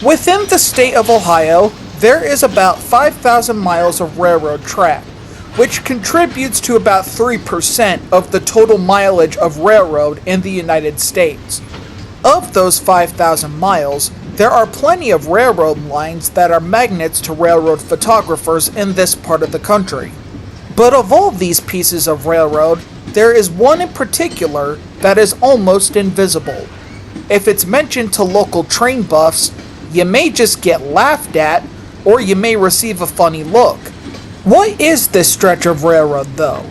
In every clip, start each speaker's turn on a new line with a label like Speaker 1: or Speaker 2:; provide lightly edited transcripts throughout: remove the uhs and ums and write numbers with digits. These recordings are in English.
Speaker 1: Within the state of Ohio, there is about 5,000 miles of railroad track, which contributes to about 3% of the total mileage of railroad in the United States. Of those 5,000 miles, there are plenty of railroad lines that are magnets to railroad photographers in this part of the country. But of all these pieces of railroad, there is one in particular that is almost invisible. If it's mentioned to local train buffs, you may just get laughed at, or you may receive a funny look. What is this stretch of railroad, though?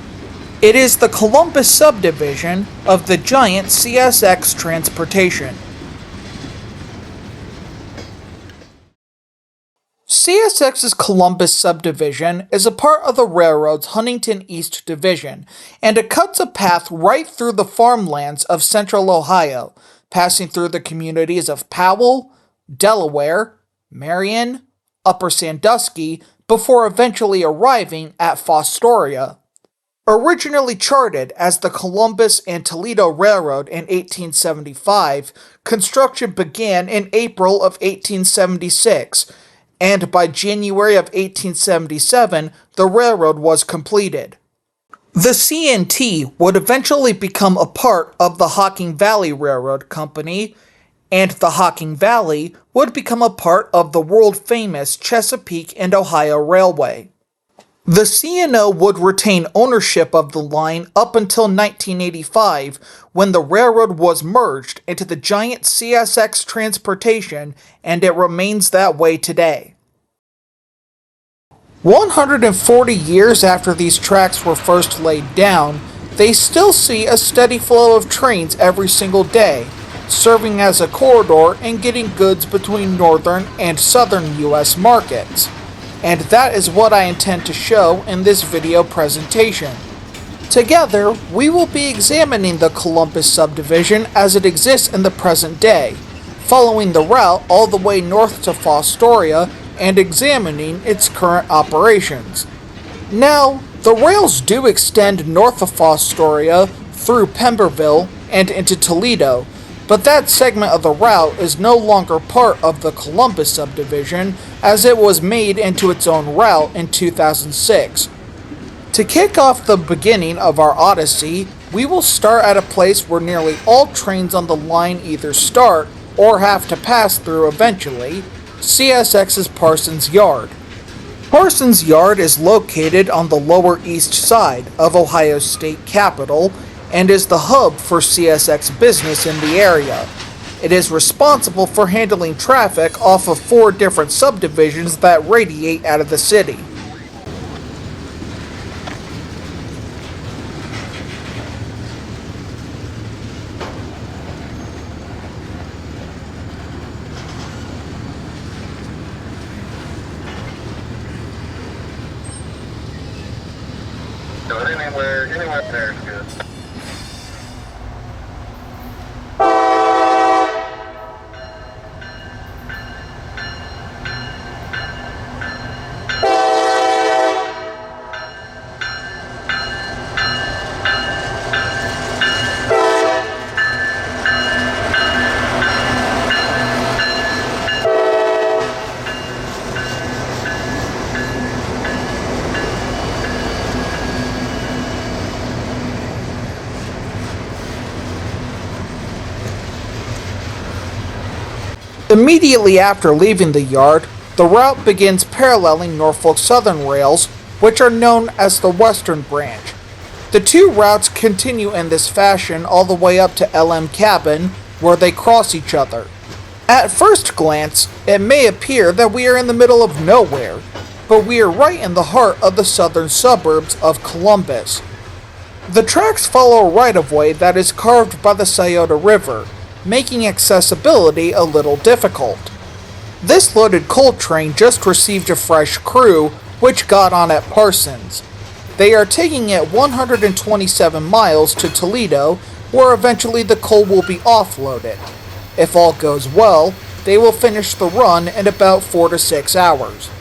Speaker 1: It is the Columbus Subdivision of the giant CSX Transportation. CSX's Columbus Subdivision is a part of the railroad's Huntington East Division, and it cuts a path right through the farmlands of central Ohio, passing through the communities of Powell, Delaware, Marion, Upper Sandusky, before eventually arriving at Fostoria. Originally charted as the Columbus and Toledo Railroad in 1875, construction began in April of 1876, and by January of 1877, the railroad was completed. The C&T would eventually become a part of the Hocking Valley Railroad Company, and the Hocking Valley would become a part of the world-famous Chesapeake and Ohio Railway. The C&O would retain ownership of the line up until 1985, when the railroad was merged into the giant CSX Transportation, and it remains that way today. 140 years after these tracks were first laid down, they still see a steady flow of trains every single day, serving as a corridor and getting goods between northern and southern U.S. markets. And that is what I intend to show in this video presentation. Together, we will be examining the Columbus Subdivision as it exists in the present day, following the route all the way north to Fostoria and examining its current operations. Now, the rails do extend north of Fostoria through Pemberville and into Toledo, but that segment of the route is no longer part of the Columbus Subdivision, as it was made into its own route in 2006. To kick off the beginning of our Odyssey, we will start at a place where nearly all trains on the line either start or have to pass through eventually, CSX's Parsons Yard. Parsons Yard is located on the lower east side of Ohio's state capital, and is the hub for CSX business in the area. It is responsible for handling traffic off of 4 different subdivisions that radiate out of the city.
Speaker 2: So anywhere there is good.
Speaker 1: Immediately after leaving the yard, the route begins paralleling Norfolk Southern rails, which are known as the Western Branch. The two routes continue in this fashion all the way up to LM Cabin, where they cross each other. At first glance, it may appear that we are in the middle of nowhere, but we are right in the heart of the southern suburbs of Columbus. The tracks follow a right-of-way that is carved by the Scioto River, making accessibility a little difficult. This loaded coal train just received a fresh crew, which got on at Parsons. They are taking it 127 miles to Toledo, where eventually the coal will be offloaded. If all goes well, they will finish the run in about 4 to 6 hours.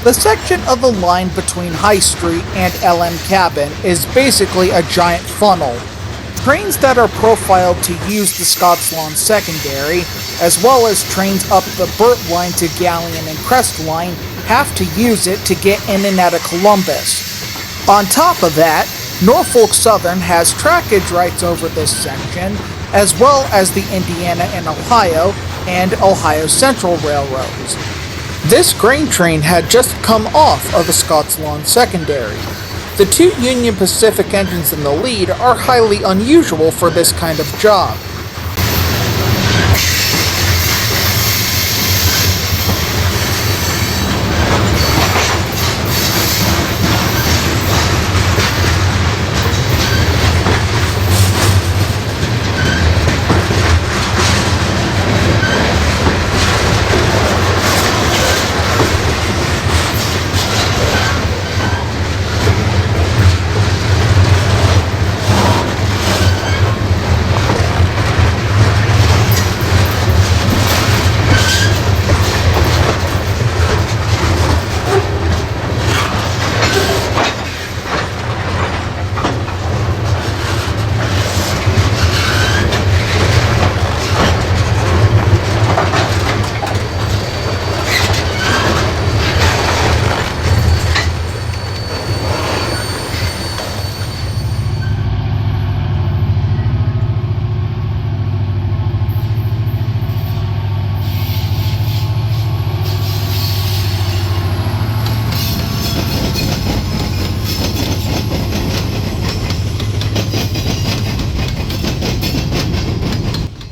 Speaker 1: The section of the line between High Street and LM Cabin is basically a giant funnel. Trains that are profiled to use the Scotts Lawn Secondary, as well as trains up the Burt Line to Galleon and Crest Line, have to use it to get in and out of Columbus. On top of that, Norfolk Southern has trackage rights over this section, as well as the Indiana and Ohio and Ohio Central Railroads. This grain train had just come off of the Scotts Lawn Secondary. The two Union Pacific engines in the lead are highly unusual for this kind of job.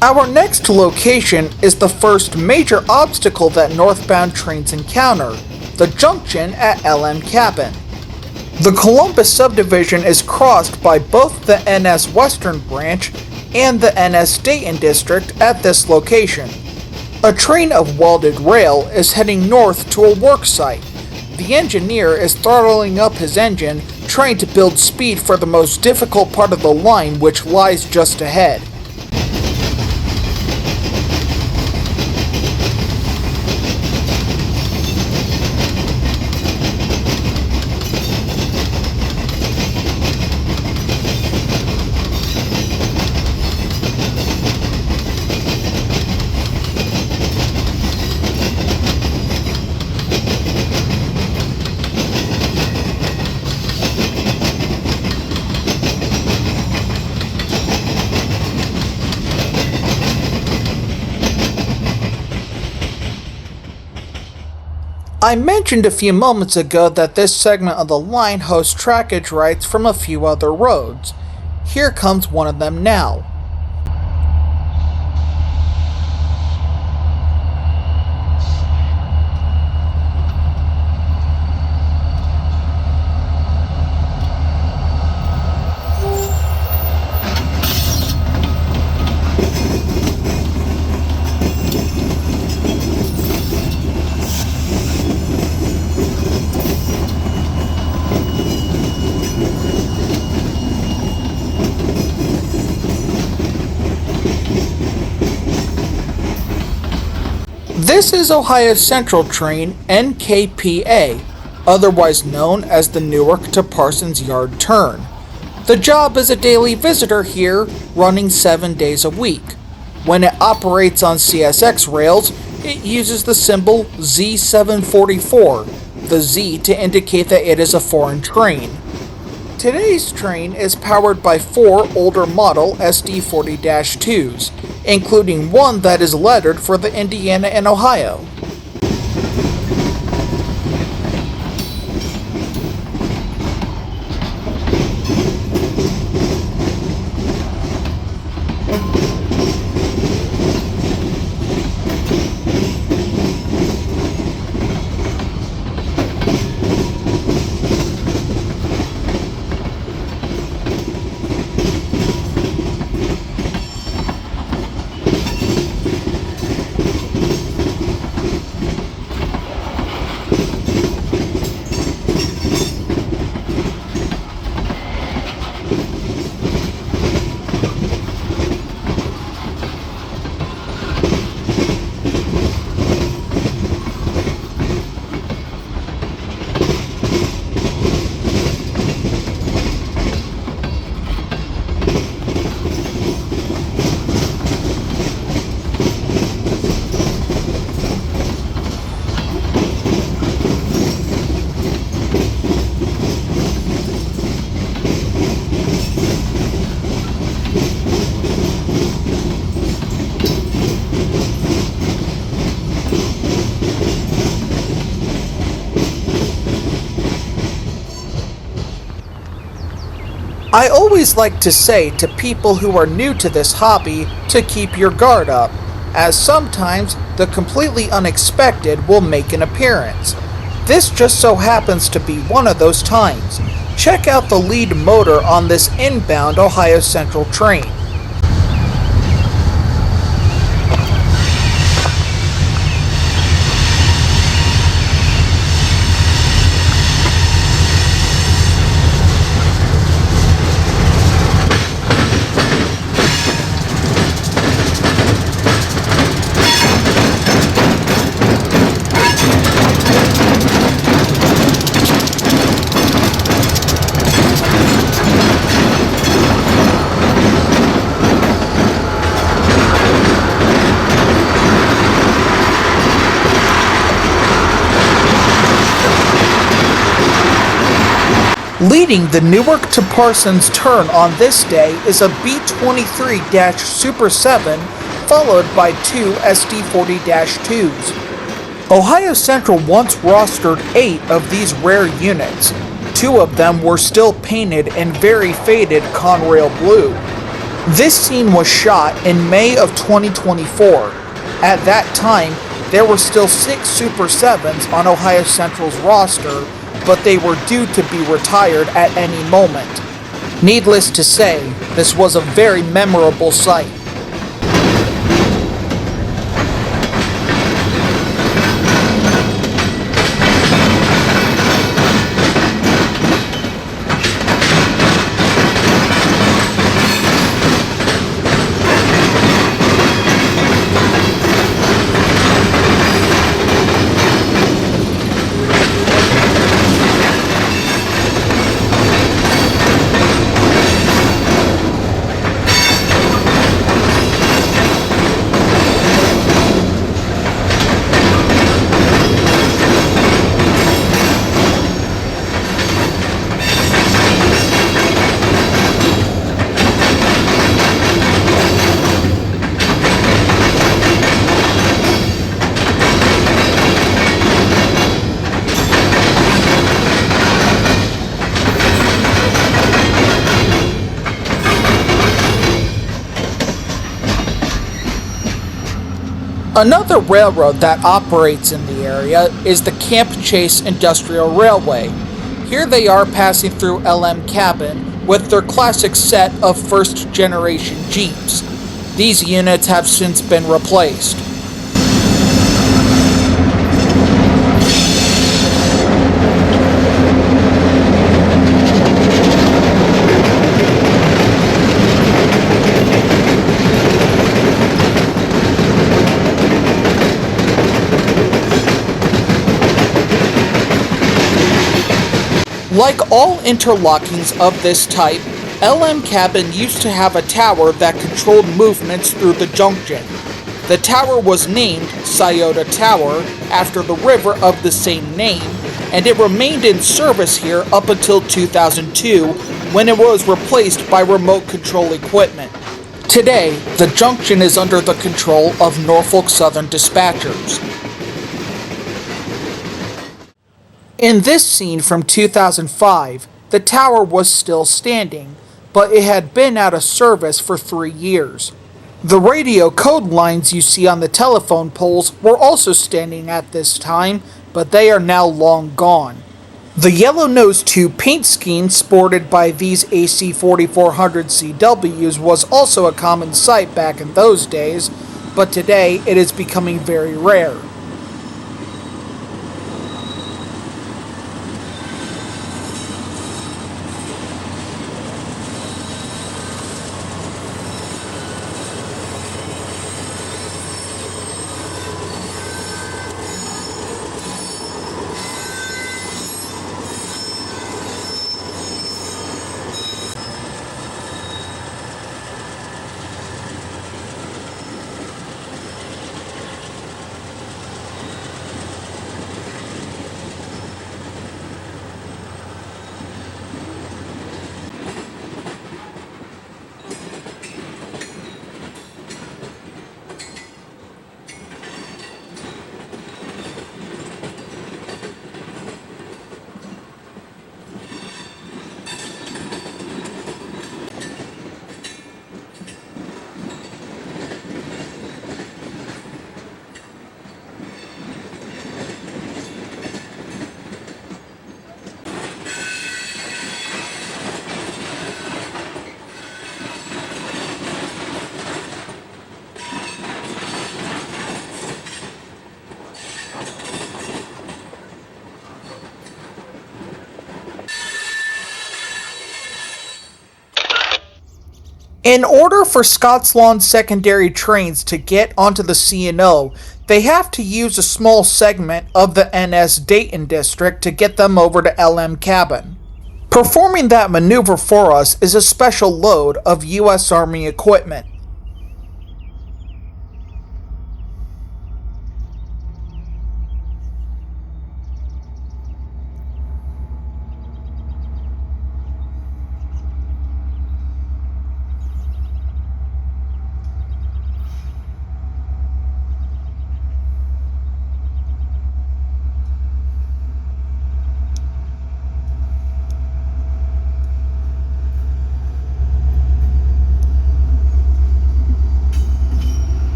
Speaker 1: Our next location is the first major obstacle that northbound trains encounter, the junction at LM Cabin. The Columbus Subdivision is crossed by both the NS Western Branch and the NS Dayton District at this location. A train of welded rail is heading north to a work site. The engineer is throttling up his engine, trying to build speed for the most difficult part of the line, which lies just ahead. I mentioned a few moments ago that this segment of the line hosts trackage rights from a few other roads. Here comes one of them now. This is Ohio Central Train NKPA, otherwise known as the Newark to Parsons Yard turn. The job is a daily visitor here, running 7 days a week. When it operates on CSX rails, it uses the symbol Z744, the Z to indicate that it is a foreign train. Today's train is powered by 4 older model SD40-2s, including one that is lettered for the Indiana and Ohio. I always like to say to people who are new to this hobby to keep your guard up, as sometimes the completely unexpected will make an appearance. This just so happens to be one of those times. Check out the lead motor on this inbound Ohio Central train. Leading the Newark to Parsons turn on this day is a B23-Super 7, followed by 2 SD40-2s. Ohio Central once rostered 8 of these rare units. 2 of them were still painted in very faded Conrail blue. This scene was shot in May of 2024. At that time, there were still 6 Super 7s on Ohio Central's roster, but they were due to be retired at any moment. Needless to say, this was a very memorable sight. Another railroad that operates in the area is the Camp Chase Industrial Railway. Here they are passing through LM Cabin with their classic set of first-generation Jeeps. These units have since been replaced. Like all interlockings of this type, LM Cabin used to have a tower that controlled movements through the junction. The tower was named Scioto Tower after the river of the same name, and it remained in service here up until 2002, when it was replaced by remote control equipment. Today, the junction is under the control of Norfolk Southern Dispatchers. In this scene from 2005, the tower was still standing, but it had been out of service for 3 years. The radio code lines you see on the telephone poles were also standing at this time, but they are now long gone. The yellow nose tube paint scheme sported by these AC 4400 CWs was also a common sight back in those days, but today it is becoming very rare. In order for Scots Lawn secondary trains to get onto the C&O, they have to use a small segment of the NS Dayton district to get them over to LM Cabin. Performing that maneuver for us is a special load of U.S. Army equipment.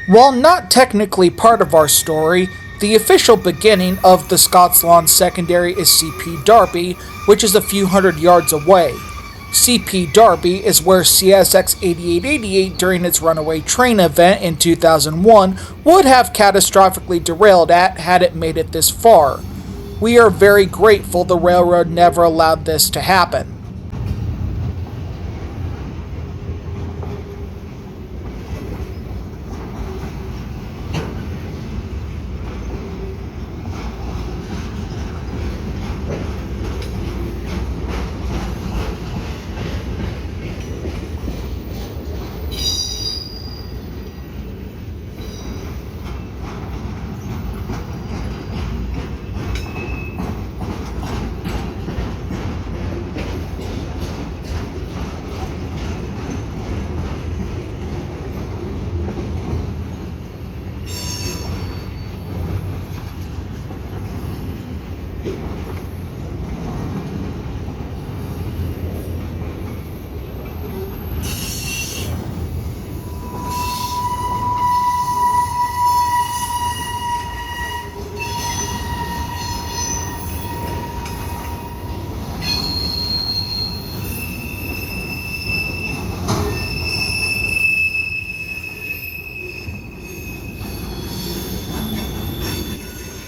Speaker 1: While not technically part of our story, the official beginning of the Scots Lawn Secondary is CP Darby, which is a few hundred yards away. CP Darby is where CSX 8888 during its runaway train event in 2001 would have catastrophically derailed at had it made it this far. We are very grateful the railroad never allowed this to happen.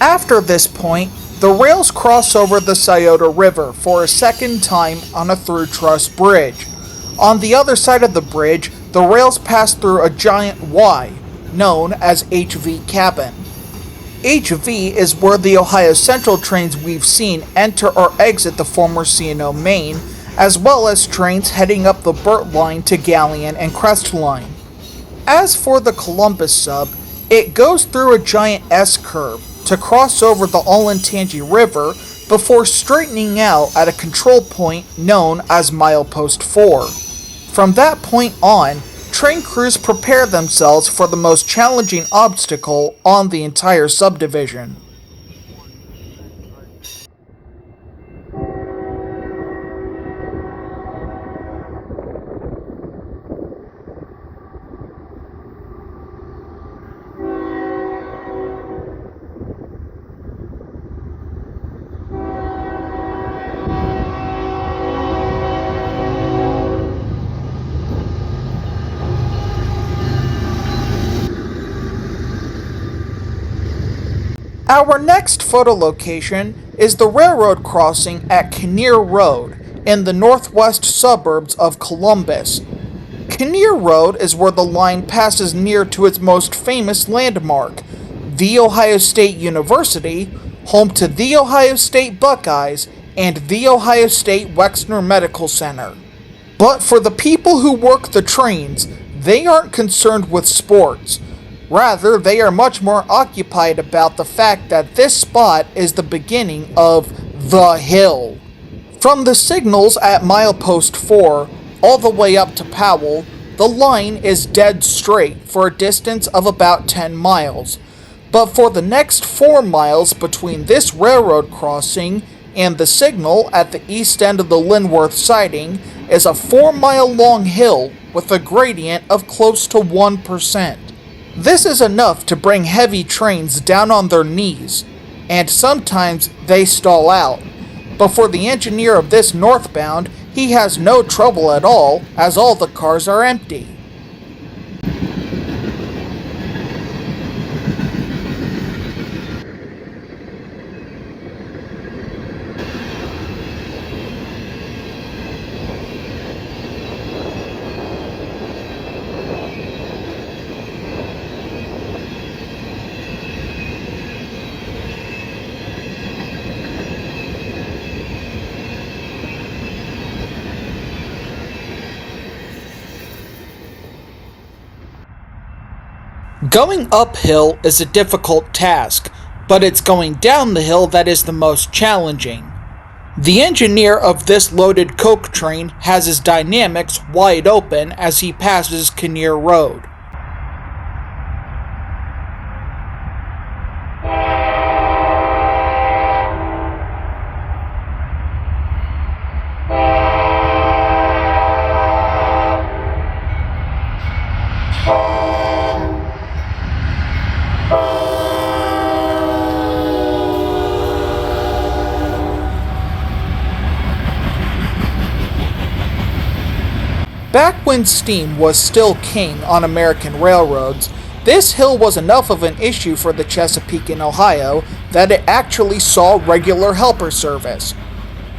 Speaker 1: After this point, the rails cross over the Scioto River for a second time on a through-truss bridge. On the other side of the bridge, the rails pass through a giant Y, known as HV Cabin. HV is where the Ohio Central trains we've seen enter or exit the former C&O Main, as well as trains heading up the Burt Line to Galleon and Crest Line. As for the Columbus Sub, it goes through a giant S-curve to cross over the Olentangy River before straightening out at a control point known as Milepost 4. From that point on, train crews prepare themselves for the most challenging obstacle on the entire subdivision. Our next photo location is the railroad crossing at Kinnear Road in the northwest suburbs of Columbus. Kinnear Road is where the line passes near to its most famous landmark, The Ohio State University, home to The Ohio State Buckeyes and The Ohio State Wexner Medical Center. But for the people who work the trains, they aren't concerned with sports. Rather, they are much more occupied about the fact that this spot is the beginning of the hill. From the signals at Milepost 4 all the way up to Powell, the line is dead straight for a distance of about 10 miles. But for the next 4 miles between this railroad crossing and the signal at the east end of the Linworth siding is a 4-mile long hill with a gradient of close to 1%. This is enough to bring heavy trains down on their knees, and sometimes they stall out. But for the engineer of this northbound, he has no trouble at all, as all the cars are empty. Going uphill is a difficult task, but it's going down the hill that is the most challenging. The engineer of this loaded coke train has his dynamics wide open as he passes Kinnear Road. Back when steam was still king on American railroads, this hill was enough of an issue for the Chesapeake in Ohio that it actually saw regular helper service.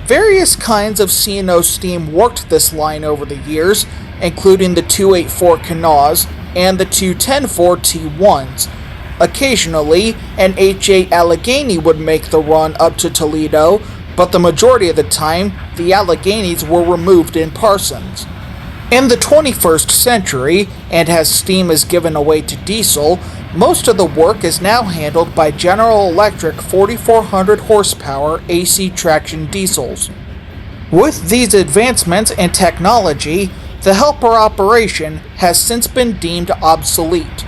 Speaker 1: Various kinds of C&O steam worked this line over the years, including the 284 Kanawhas and the 210-4 T1s. Occasionally, an H8 Allegheny would make the run up to Toledo, but the majority of the time, the Alleghenies were removed in Parsons. In the 21st century, and as steam is given away to diesel, most of the work is now handled by General Electric 4,400 horsepower AC traction diesels. With these advancements in technology, the helper operation has since been deemed obsolete.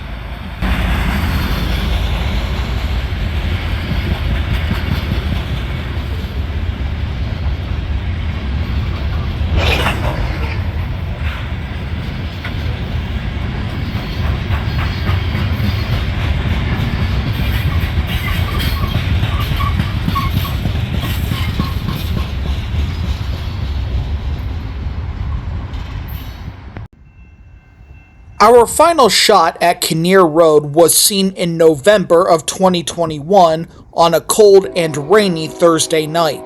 Speaker 1: Our final shot at Kinnear Road was seen in November of 2021 on a cold and rainy Thursday night.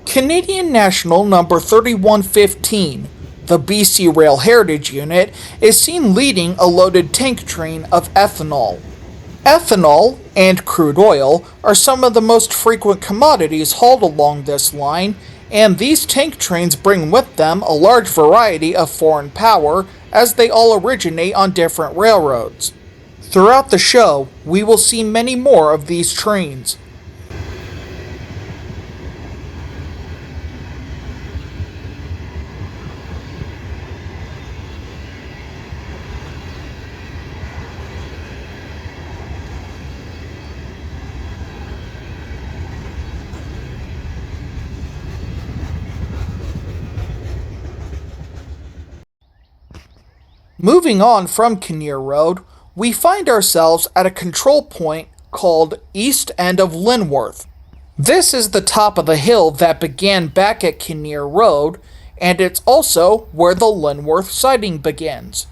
Speaker 1: Canadian National number 3115, the BC Rail Heritage Unit, is seen leading a loaded tank train of ethanol. Ethanol and crude oil are some of the most frequent commodities hauled along this line, and these tank trains bring with them a large variety of foreign power as they all originate on different railroads. Throughout the show, we will see many more of these trains. Moving on from Kinnear Road, we find ourselves at a control point called East End of Linworth. This is the top of the hill that began back at Kinnear Road, and it's also where the Linworth siding begins.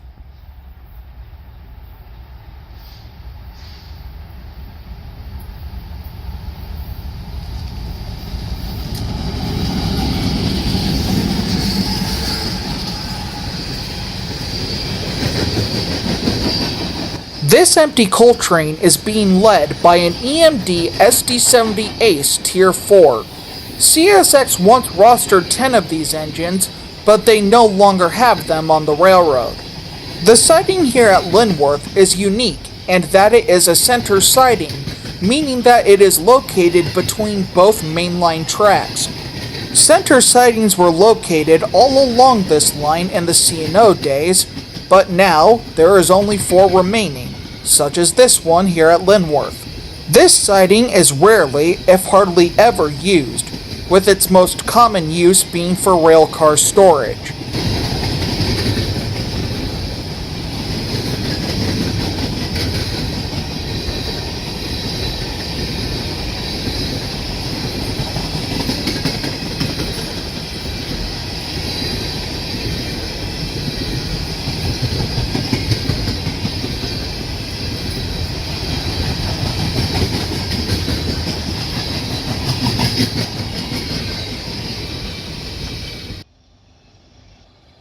Speaker 1: This empty coal train is being led by an EMD SD70 Ace Tier 4. CSX once rostered 10 of these engines, but they no longer have them on the railroad. The siding here at Linworth is unique in that it is a center siding, meaning that it is located between both mainline tracks. Center sidings were located all along this line in the C&O days, but now there is only 4 remaining, such as this one here at Linworth. This siding is rarely, if hardly ever, used, with its most common use being for railcar storage.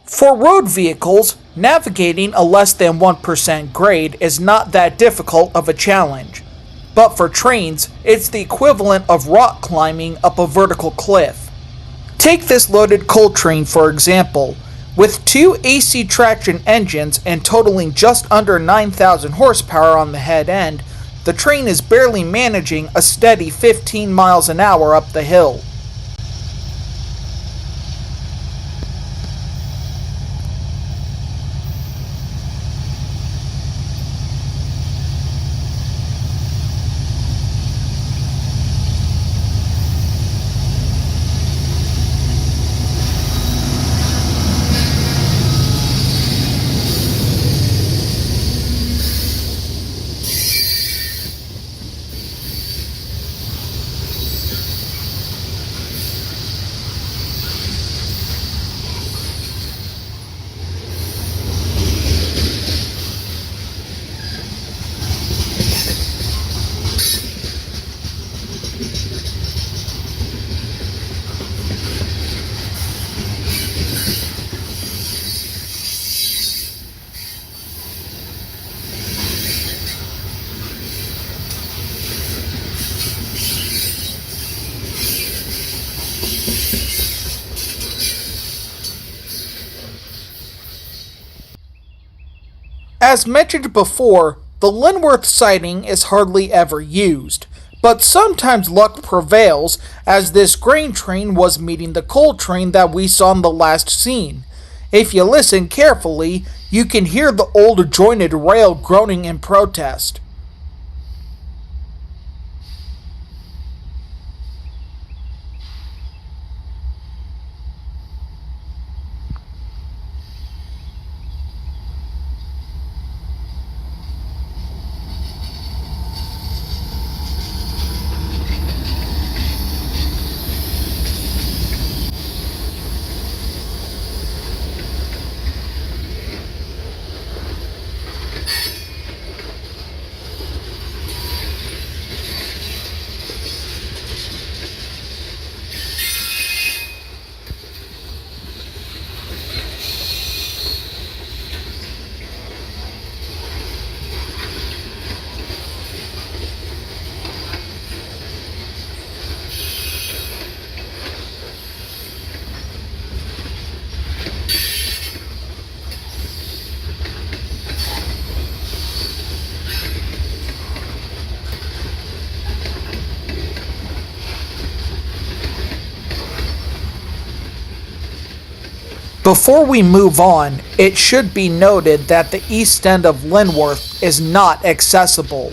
Speaker 1: For road vehicles, navigating a less than 1% grade is not that difficult of a challenge. But for trains, it's the equivalent of rock climbing up a vertical cliff. Take this loaded coal train for example. With 2 AC traction engines and totaling just under 9,000 horsepower on the head end, the train is barely managing a steady 15 miles an hour up the hill. As mentioned before, the Linworth siding is hardly ever used, but sometimes luck prevails as this grain train was meeting the coal train that we saw in the last scene. If you listen carefully, you can hear the old jointed rail groaning in protest. Before we move on, it should be noted that the east end of Linworth is not accessible.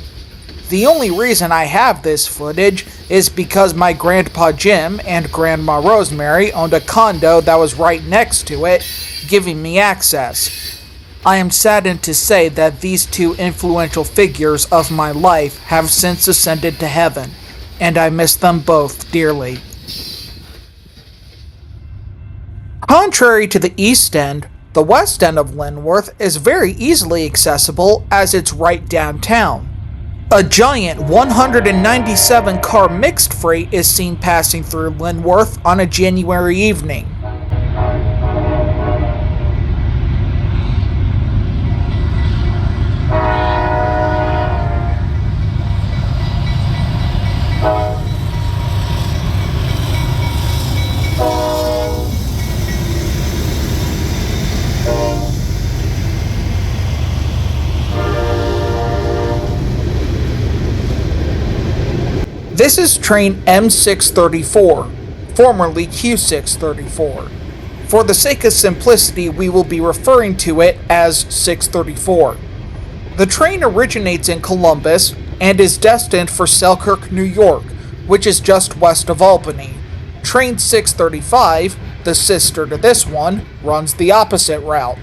Speaker 1: The only reason I have this footage is because my Grandpa Jim and Grandma Rosemary owned a condo that was right next to it, giving me access. I am saddened to say that these two influential figures of my life have since ascended to heaven, and I miss them both dearly. Contrary to the east end, the west end of Linworth is very easily accessible as it's right downtown. A giant 197-car mixed freight is seen passing through Linworth on a January evening. This is train M634, formerly Q634. For the sake of simplicity, we will be referring to it as 634. The train originates in Columbus and is destined for Selkirk, New York, which is just west of Albany. Train 635, the sister to this one, runs the opposite route.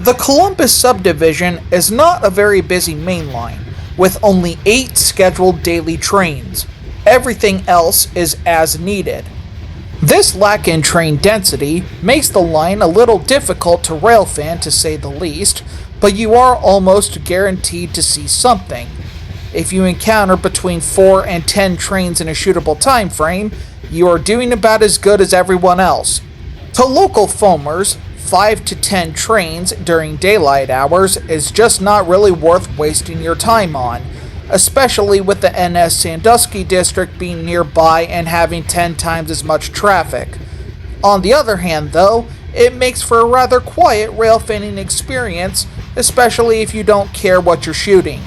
Speaker 1: The Columbus Subdivision is not a very busy main line, with only 8 scheduled daily trains. Everything else is as needed. This lack in train density makes the line a little difficult to railfan, to say the least, but you are almost guaranteed to see something. If you encounter between 4 and 10 trains in a shootable time frame, you are doing about as good as everyone else. To local foamers, 5 to 10 trains during daylight hours is just not really worth wasting your time on, especially with the NS Sandusky district being nearby and having 10 times as much traffic. On the other hand, though, it makes for a rather quiet railfanning experience, especially if you don't care what you're shooting.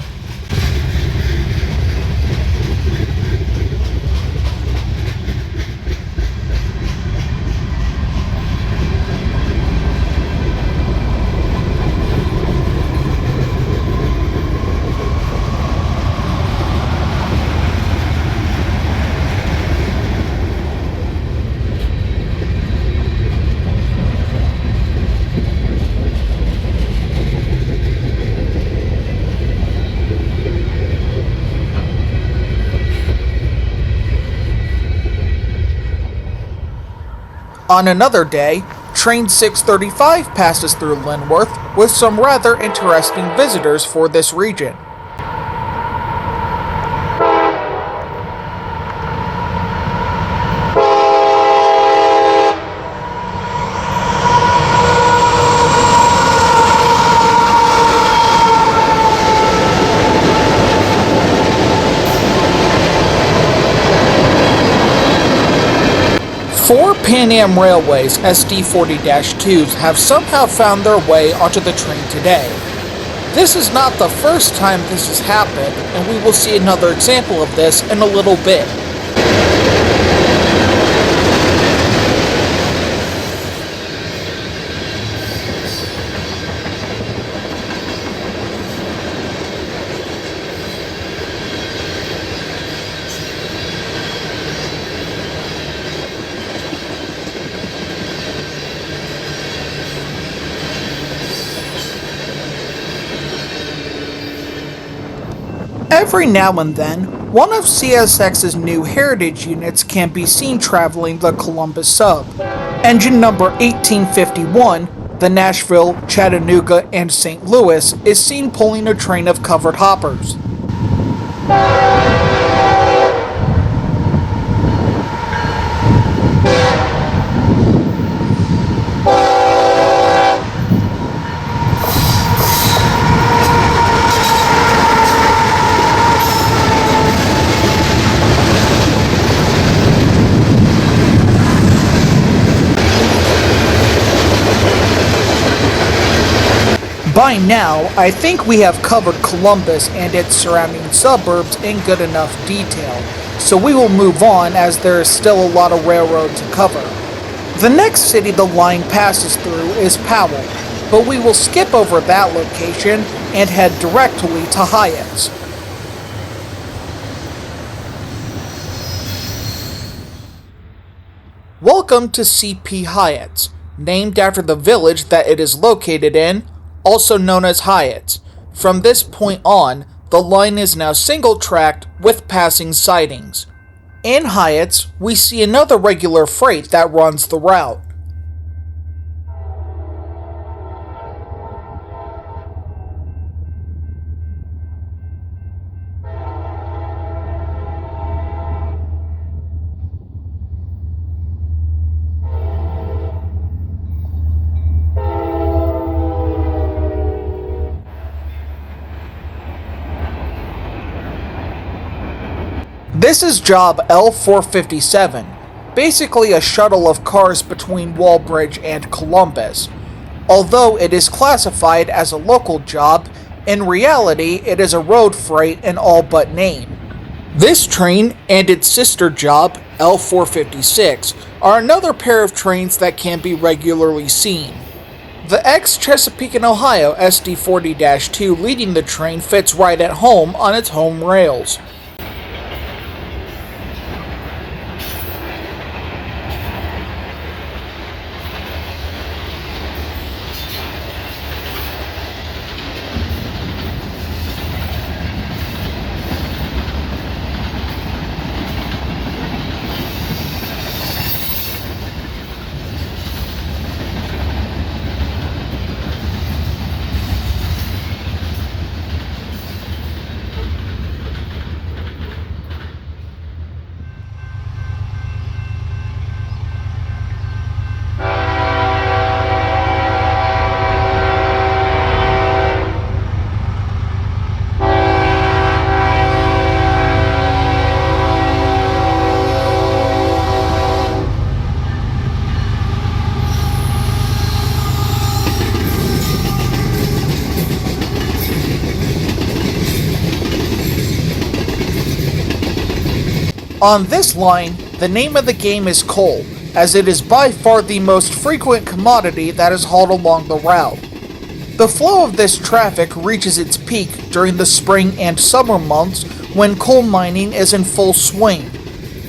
Speaker 1: On another day, train 635 passes through Linworth with some rather interesting visitors for this region. Four Pan Am Railways SD40-2s have somehow found their way onto the train today. This is not the first time this has happened, and we will see another example of this in a little bit. Every now and then, one of CSX's new heritage units can be seen traveling the Columbus Sub. Engine number 1851, the Nashville, Chattanooga, and St. Louis, is seen pulling a train of covered hoppers. By now, I think we have covered Columbus and its surrounding suburbs in good enough detail, so we will move on as there is still a lot of railroad to cover. The next city the line passes through is Powell, but we will skip over that location and head directly to Hyatts. Welcome to CP Hyatts, named after the village that it is located in, also known as Hyatts. From this point on, the line is now single-tracked with passing sidings. In Hyatts, we see another regular freight that runs the route. This is job L457, basically a shuttle of cars between Walbridge and Columbus. Although it is classified as a local job, in reality it is a road freight in all but name. This train and its sister job, L456, are another pair of trains that can be regularly seen. The ex-Chesapeake & Ohio SD40-2 leading the train fits right at home on its home rails. On this line, the name of the game is coal, as it is by far the most frequent commodity that is hauled along the route. The flow of this traffic reaches its peak during the spring and summer months when coal mining is in full swing.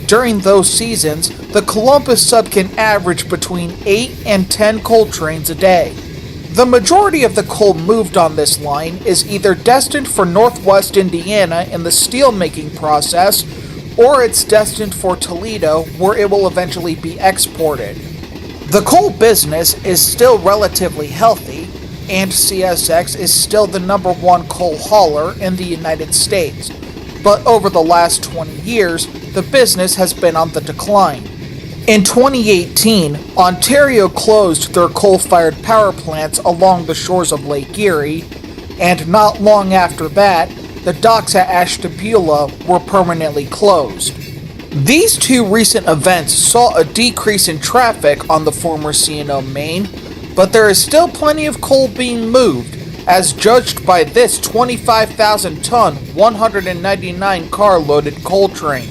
Speaker 1: During those seasons, the Columbus Sub can average between 8 and 10 coal trains a day. The majority of the coal moved on this line is either destined for Northwest Indiana in the steelmaking process, or it's destined for Toledo, where it will eventually be exported. The coal business is still relatively healthy, and CSX is still the #1 coal hauler in the United States, but over the last 20 years, the business has been on the decline. In 2018, Ontario closed their coal-fired power plants along the shores of Lake Erie, and not long after that, the docks at Ashtabula were permanently closed. These two recent events saw a decrease in traffic on the former C&O Main, but there is still plenty of coal being moved, as judged by this 25,000-ton, 199-car loaded coal train.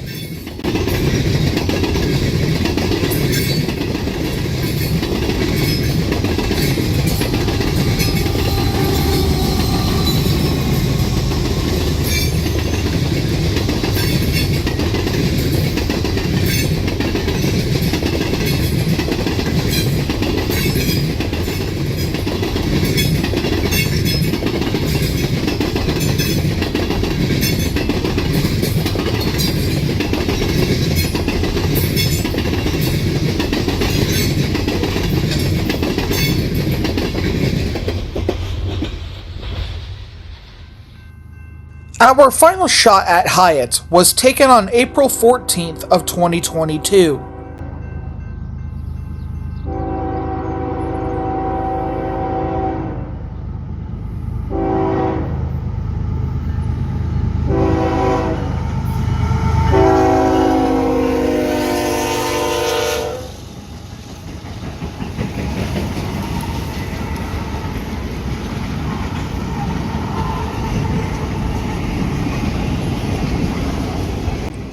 Speaker 1: Our final shot at Hyatts was taken on April 14th of 2022.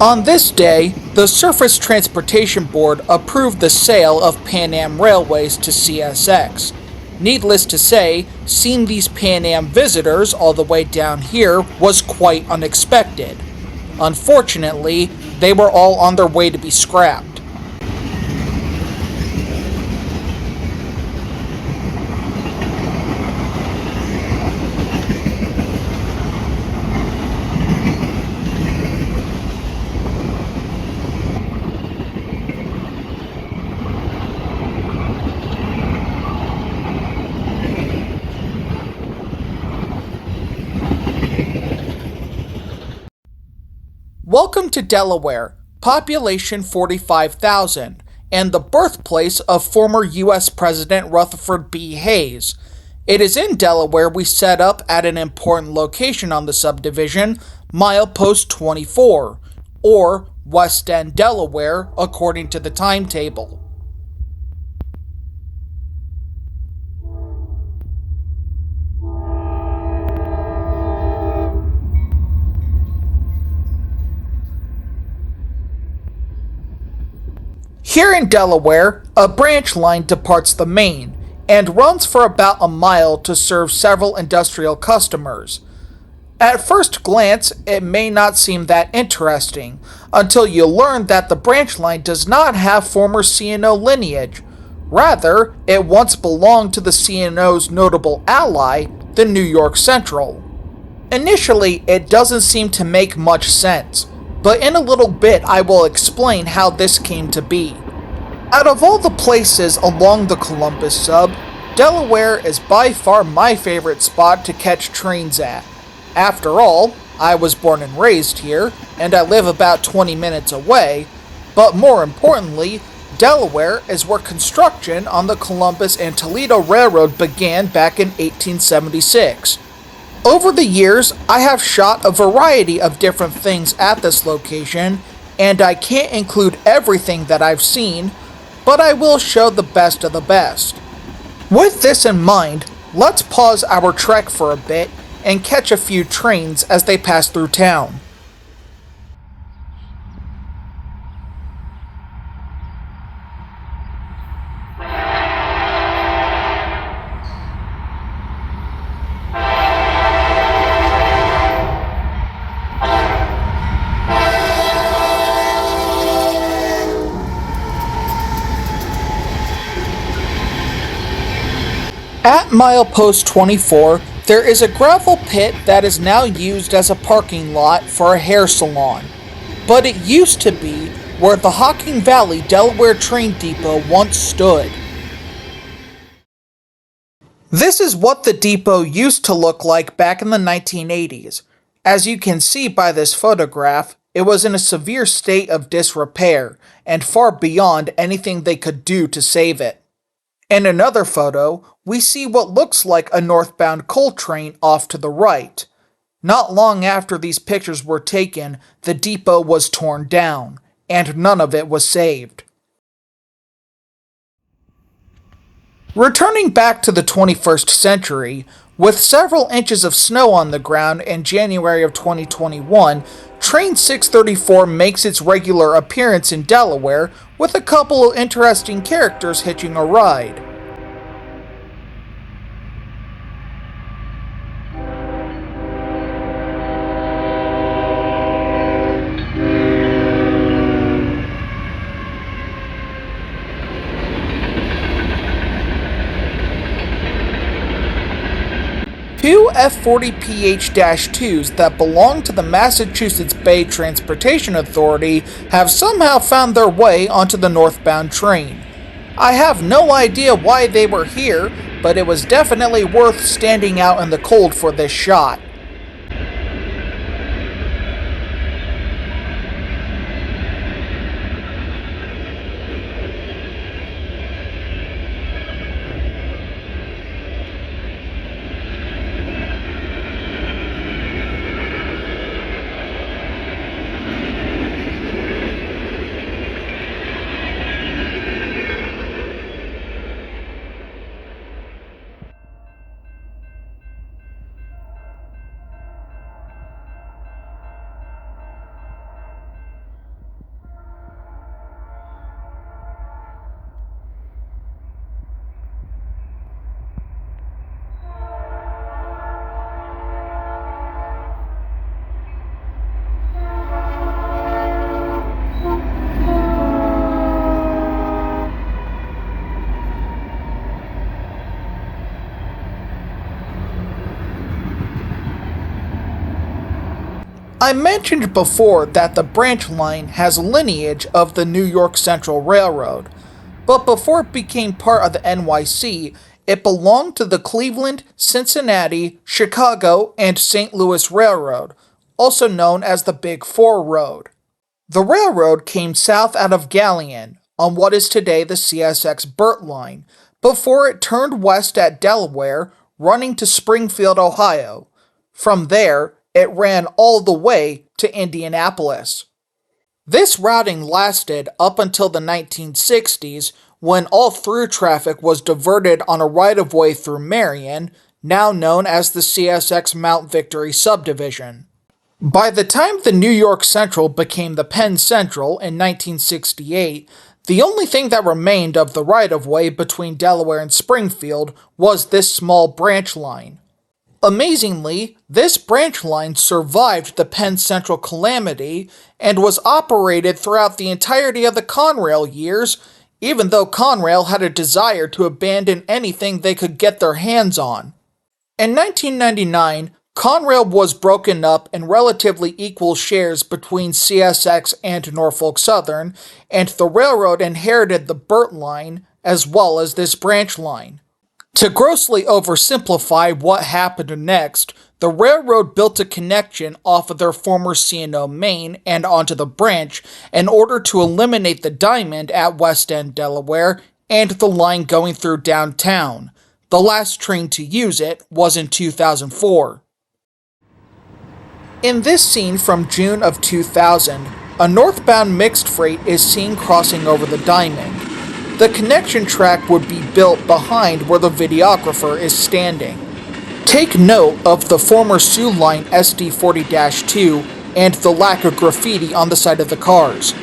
Speaker 1: On this day, The Surface Transportation Board approved the sale of Pan Am Railways to CSX. Needless to say, seeing these Pan Am visitors all the way down here was quite unexpected. Unfortunately, they were all on their way to be scrapped. Welcome to Delaware, population 45,000, and the birthplace of former U.S. President Rutherford B. Hayes. It is in Delaware we set up at an important location on the subdivision, milepost 24, or West End, Delaware, according to the timetable. Here in Delaware, a branch line departs the main and runs for about a mile to serve several industrial customers. At first glance, it may not seem that interesting until you learn that the branch line does not have former C&O lineage. Rather, it once belonged to the C&O's notable ally, the New York Central. Initially, it doesn't seem to make much sense, but in a little bit I will explain how this came to be. Out of all the places along the Columbus Sub, Delaware is by far my favorite spot to catch trains at. After all, I was born and raised here, and I live about 20 minutes away, but more importantly, Delaware is where construction on the Columbus and Toledo Railroad began back in 1876. Over the years, I have shot a variety of different things at this location, and I can't include everything that I've seen, but I will show the best of the best. With this in mind, let's pause our trek for a bit and catch a few trains as they pass through town. At milepost 24, there is a gravel pit that is now used as a parking lot for a hair salon, but it used to be where the Hocking Valley Delaware train depot once stood. This is what the depot used to look like back in the 1980s. As you can see by this photograph, it was in a severe state of disrepair and far beyond anything they could do to save it. In another photo, we see what looks like a northbound coal train off to the right. Not long after these pictures were taken, the depot was torn down, and none of it was saved. Returning back to the 21st century, with several inches of snow on the ground in January of 2021, Train 634 makes its regular appearance in Delaware with a couple of interesting characters hitching a ride. Two F40PH-2s that belong to the Massachusetts Bay Transportation Authority have somehow found their way onto the northbound train. I have no idea why they were here, but it was definitely worth standing out in the cold for this shot. I mentioned before that the branch line has lineage of the New York Central Railroad, but before it became part of the NYC, it belonged to the Cleveland, Cincinnati, Chicago, and St. Louis Railroad, also known as the Big Four Road. The railroad came south out of Galion, on what is today the CSX Burt line, before it turned west at Delaware, running to Springfield, Ohio. From there, it ran all the way to Indianapolis. This routing lasted up until the 1960s, when all through traffic was diverted on a right-of-way through Marion, now known as the CSX Mount Victory Subdivision. By the time the New York Central became the Penn Central in 1968, the only thing that remained of the right-of-way between Delaware and Springfield was this small branch line. Amazingly, this branch line survived the Penn Central calamity and was operated throughout the entirety of the Conrail years, even though Conrail had a desire to abandon anything they could get their hands on. In 1999, Conrail was broken up in relatively equal shares between CSX and Norfolk Southern, and the railroad inherited the Burt line as well as this branch line. To grossly oversimplify what happened next, the railroad built a connection off of their former C&O main and onto the branch in order to eliminate the diamond at West End, Delaware, and the line going through downtown. The last train to use it was in 2004. In this scene from June of 2000, a northbound mixed freight is seen crossing over the diamond. The connection track would be built behind where the videographer is standing. Take note of the former Soo Line SD40-2 and the lack of graffiti on the side of the cars.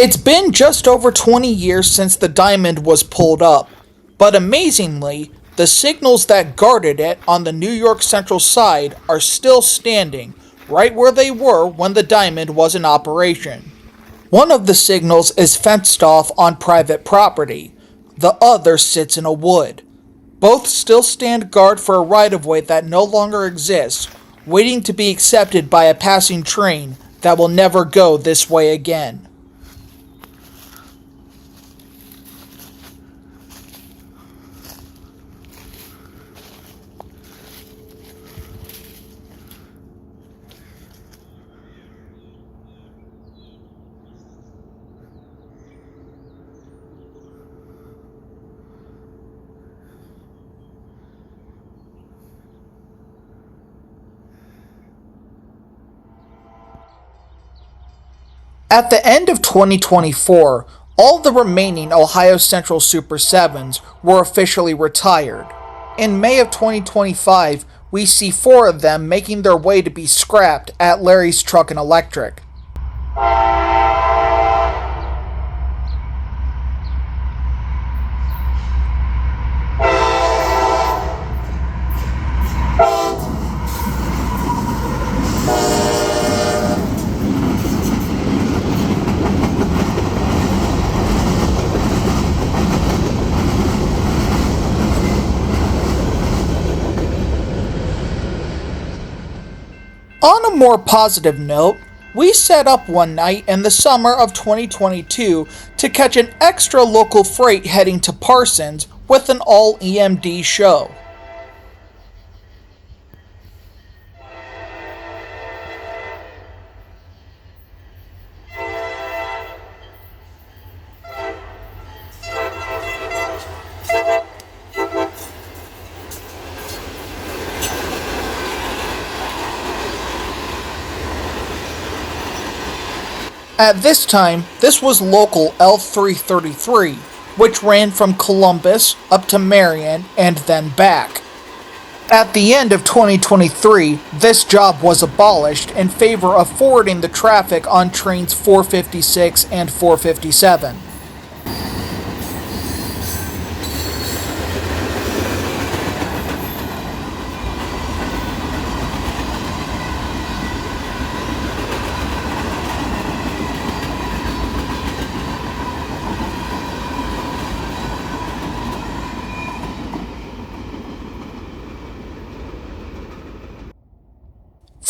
Speaker 1: It's been just over 20 years since the diamond was pulled up, but amazingly, the signals that guarded it on the New York Central side are still standing, right where they were when the diamond was in operation. One of the signals is fenced off on private property, the other sits in a wood. Both still stand guard for a right-of-way that no longer exists, waiting to be accepted by a passing train that will never go this way again. At the end of 2024, all the remaining Ohio Central Super 7s were officially retired. In May of 2025, we see 4 of them making their way to be scrapped at Larry's Truck and Electric. On a more positive note, we set up one night in the summer of 2022 to catch an extra local freight heading to Parsons with an all-EMD show. At this time, this was local L333, which ran from Columbus up to Marion and then back. At the end of 2023, this job was abolished in favor of forwarding the traffic on trains 456 and 457.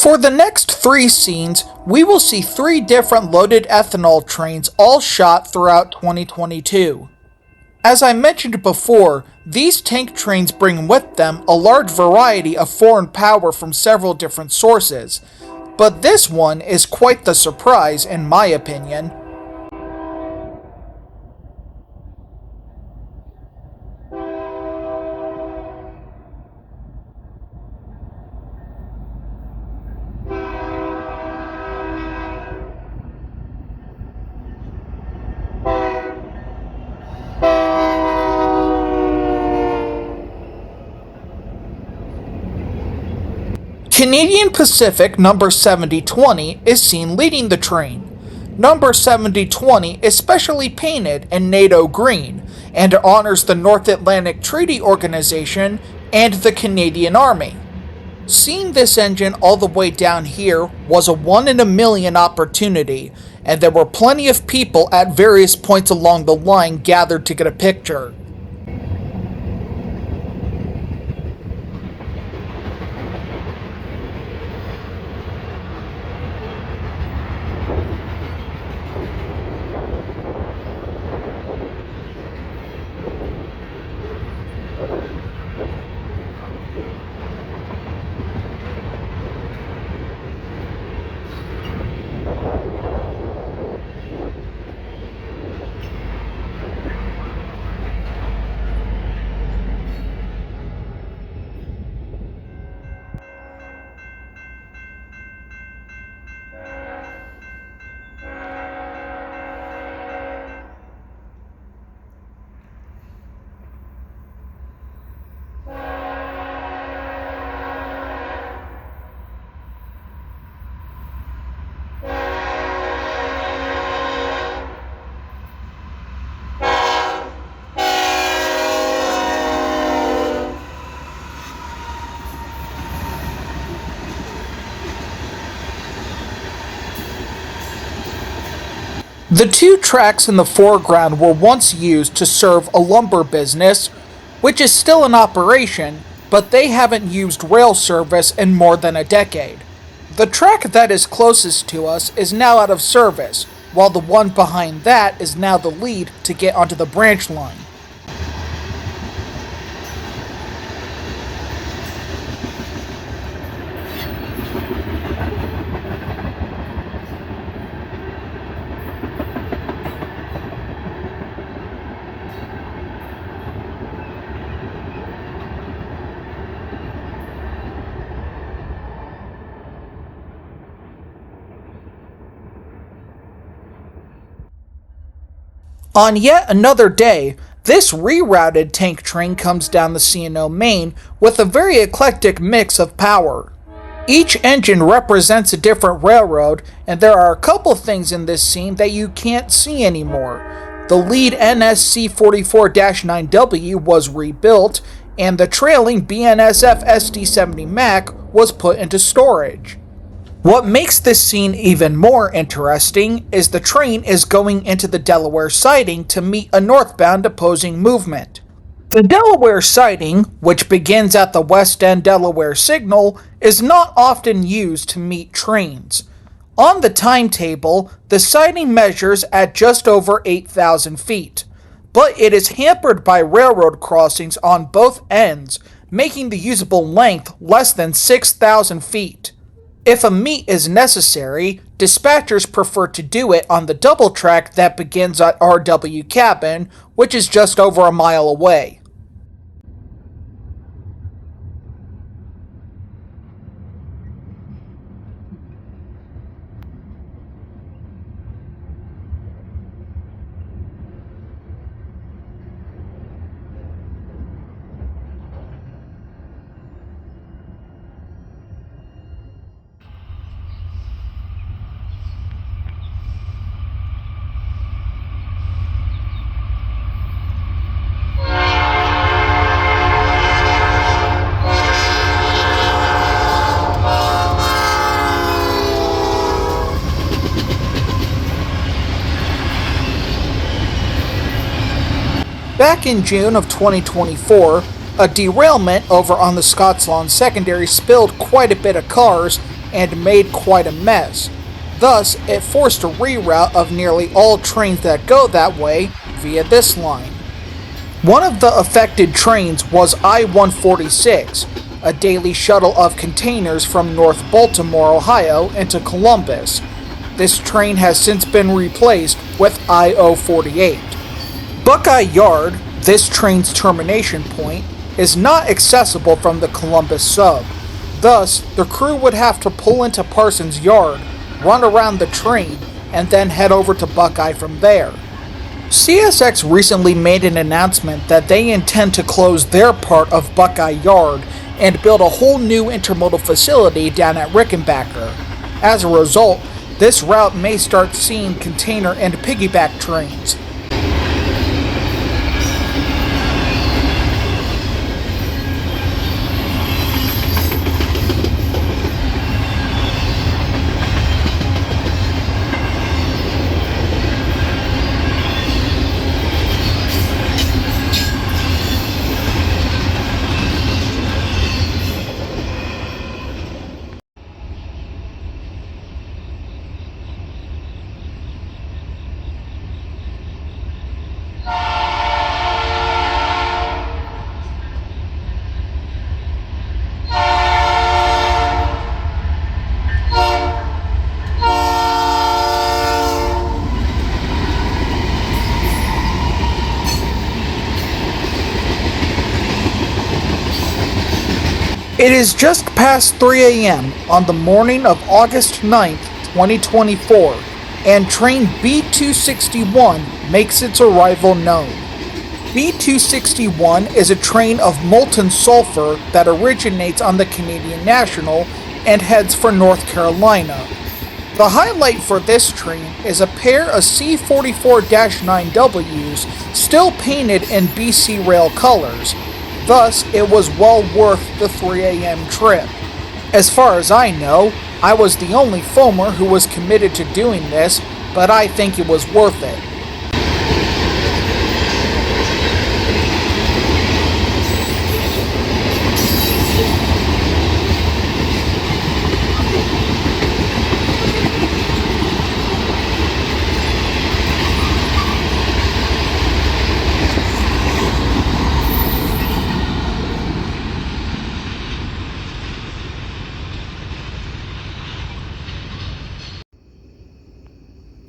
Speaker 1: For the next 3 scenes, we will see 3 different loaded ethanol trains all shot throughout 2022. As I mentioned before, these tank trains bring with them a large variety of foreign power from several different sources, but this one is quite the surprise in my opinion. Canadian Pacific number 7020 is seen leading the train. Number 7020 is specially painted in NATO green and honors the North Atlantic Treaty Organization and the Canadian Army. Seeing this engine all the way down here was a 1 in a million opportunity, and there were plenty of people at various points along the line gathered to get a picture. The 2 tracks in the foreground were once used to serve a lumber business, which is still in operation, but they haven't used rail service in more than a decade. The track that is closest to us is now out of service, while the one behind that is now the lead to get onto the branch line. On yet another day, this rerouted tank train comes down the C&O main with a very eclectic mix of power. Each engine represents a different railroad, and there are a couple things in this scene that you can't see anymore. The lead NSC 44-9W was rebuilt, and the trailing BNSF SD70 Mac was put into storage. What makes this scene even more interesting is the train is going into the Delaware siding to meet a northbound opposing movement. The Delaware siding, which begins at the West End Delaware signal, is not often used to meet trains. On the timetable, the siding measures at just over 8,000 feet, but it is hampered by railroad crossings on both ends, making the usable length less than 6,000 feet. If a meet is necessary, dispatchers prefer to do it on the double track that begins at RW Cabin, which is just over a mile away. Back in June of 2024, a derailment over on the Scottslawn Secondary spilled quite a bit of cars, and made quite a mess. Thus, it forced a reroute of nearly all trains that go that way via this line. One of the affected trains was I-146, a daily shuttle of containers from North Baltimore, Ohio into Columbus. This train has since been replaced with I-048. Buckeye Yard, this train's termination point, is not accessible from the Columbus sub. Thus, the crew would have to pull into Parsons Yard, run around the train, and then head over to Buckeye from there. CSX recently made an announcement that they intend to close their part of Buckeye Yard and build a whole new intermodal facility down at Rickenbacker. As a result, this route may start seeing container and piggyback trains. It is just past 3 a.m. on the morning of August 9th, 2024, and train B261 makes its arrival known. B261 is a train of molten sulfur that originates on the Canadian National and heads for North Carolina. The highlight for this train is a pair of C44-9Ws still painted in BC Rail colors. Thus, it was well worth the 3 a.m. trip. As far as I know, I was the only foamer who was committed to doing this, but I think it was worth it.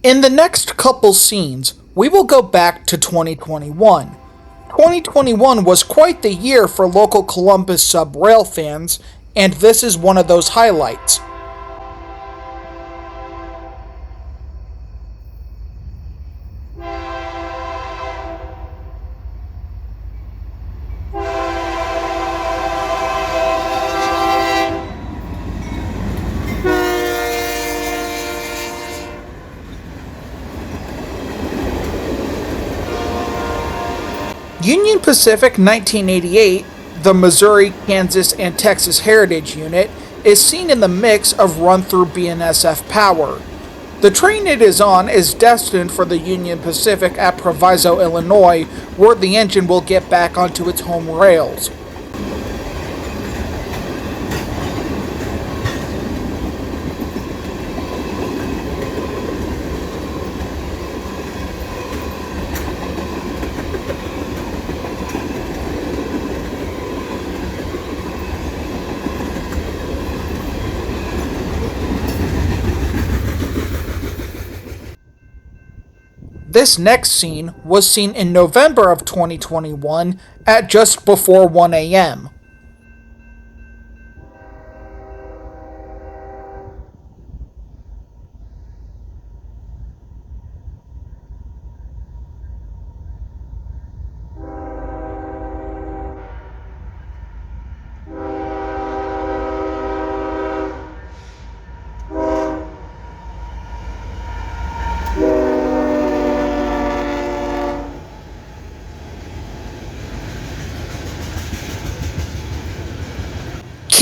Speaker 1: In the next couple scenes, we will go back to 2021. 2021 was quite the year for local Columbus sub rail fans, and this is one of those highlights. Union Pacific 1988, the Missouri, Kansas, and Texas Heritage Unit, is seen in the mix of run-through BNSF power. The train it is on is destined for the Union Pacific at Proviso, Illinois, where the engine will get back onto its home rails. This next scene was seen in November of 2021 at just before 1 a.m.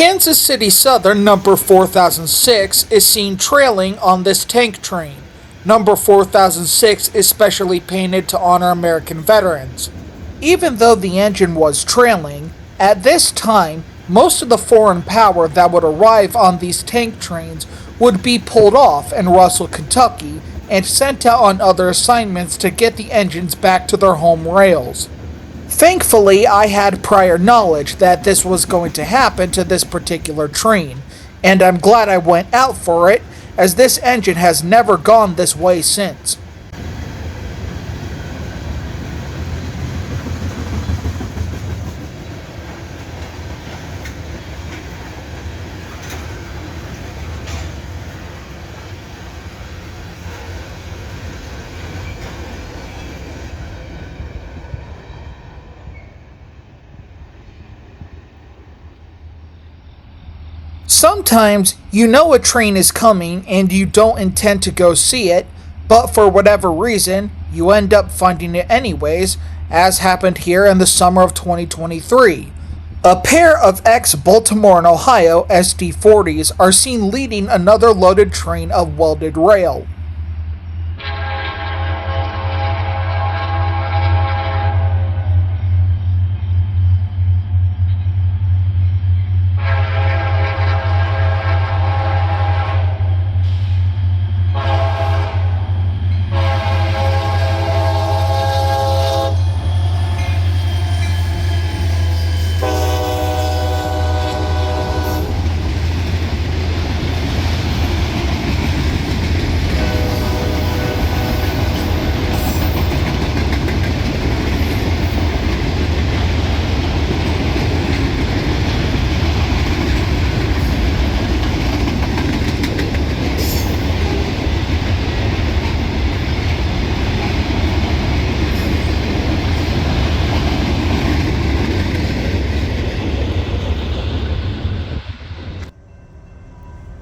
Speaker 1: Kansas City Southern number 4006 is seen trailing on this tank train. Number 4006 is specially painted to honor American veterans. Even though the engine was trailing, at this time, Most of the foreign power that would arrive on these tank trains would be pulled off in Russell, Kentucky, and sent out on other assignments to get the engines back to their home rails. Thankfully, I had prior knowledge that this was going to happen to this particular train, and I'm glad I went out for it, as this engine has never gone this way since. Sometimes you know a train is coming and you don't intend to go see it, but for whatever reason, you end up finding it anyways, as happened here in the summer of 2023. A pair of ex-Baltimore and Ohio SD40s are seen leading another loaded train of welded rail.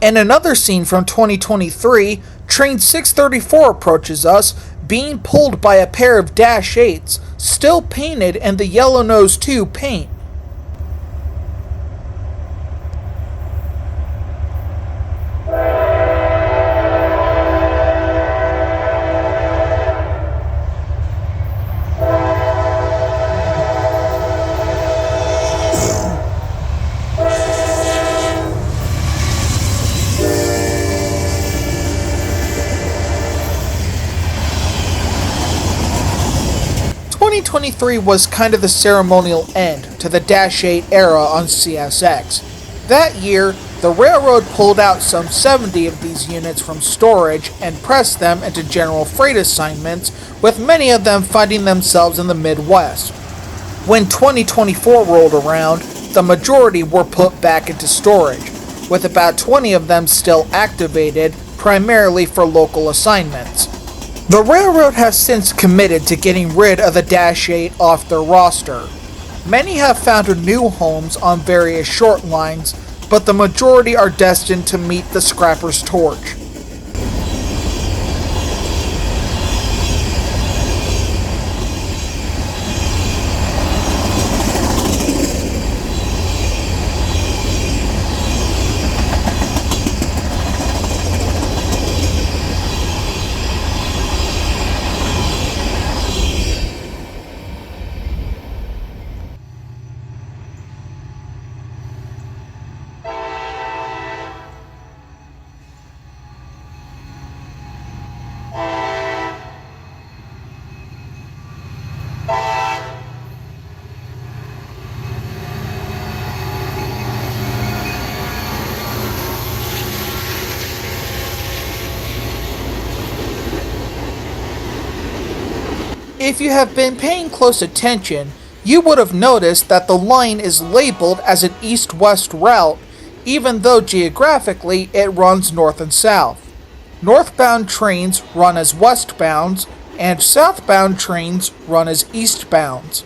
Speaker 1: 'In another scene from 2023, train 634 approaches us, being pulled by a pair of Dash 8s, still painted in the Yellow Nose 2 paint. '23 was kind of the ceremonial end to the Dash 8 era on CSX. That year, the railroad pulled out some 70 of these units from storage and pressed them into general freight assignments, with many of them finding themselves in the Midwest. When 2024 rolled around, the majority were put back into storage, with about 20 of them still activated, primarily for local assignments. The railroad has since committed to getting rid of the Dash 8 off their roster. Many have found new homes on various short lines, but the majority are destined to meet the scrapper's torch. If you have been paying close attention, you would have noticed that the line is labeled as an east-west route, even though geographically it runs north and south. Northbound trains run as westbounds, and southbound trains run as eastbounds.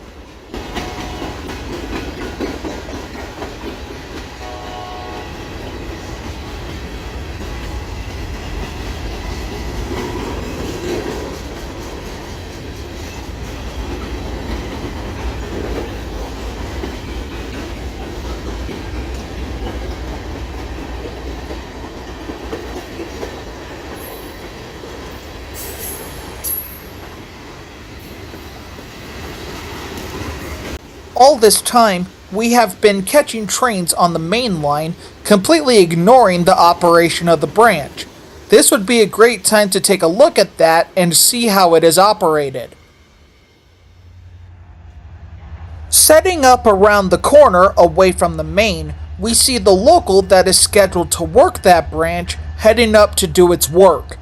Speaker 1: All this time, we have been catching trains on the main line, completely ignoring the operation of the branch. This would be a great time to take a look at that and see how it is operated. Setting up around the corner away from the main, we see the local that is scheduled to work that branch heading up to do its work.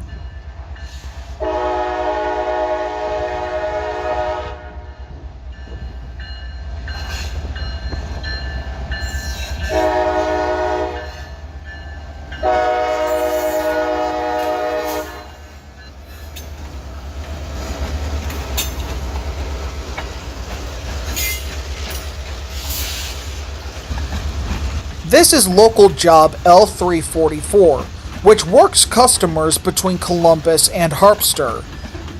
Speaker 1: This is local job L344, which works customers between Columbus and Harpster.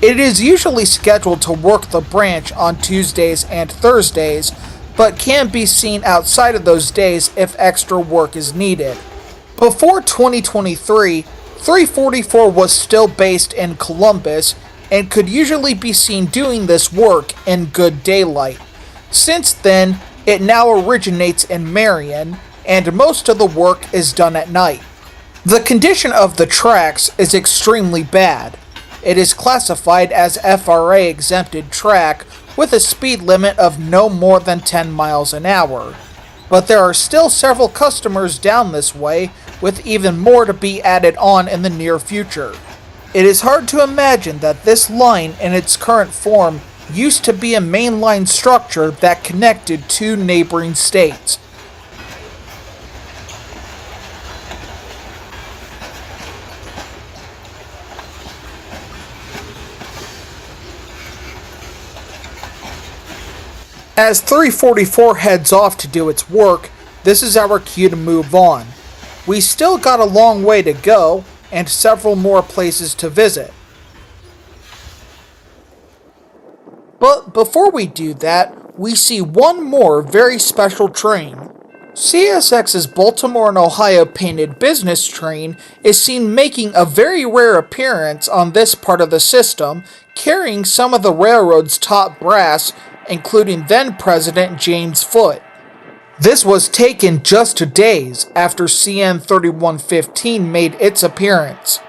Speaker 1: It is usually scheduled to work the branch on Tuesdays and Thursdays, but can be seen outside of those days if extra work is needed. Before 2023, 344 was still based in Columbus and could usually be seen doing this work in good daylight. Since then, it now originates in Marion, and most of the work is done at night. The condition of the tracks is extremely bad. It is classified as FRA exempted track with a speed limit of no more than 10 miles an hour. But there are still several customers down this way, with even more to be added on in the near future. It is hard to imagine that this line in its current form used to be a mainline structure that connected two neighboring states. As 344 heads off to do its work, this is our cue to move on. We still got a long way to go, and several more places to visit. But before we do that, we see one more very special train. CSX's Baltimore and Ohio painted business train is seen making a very rare appearance on this part of the system, carrying some of the railroad's top brass, including then-President James Foote. This was taken just 2 days after CN 3115 made its appearance.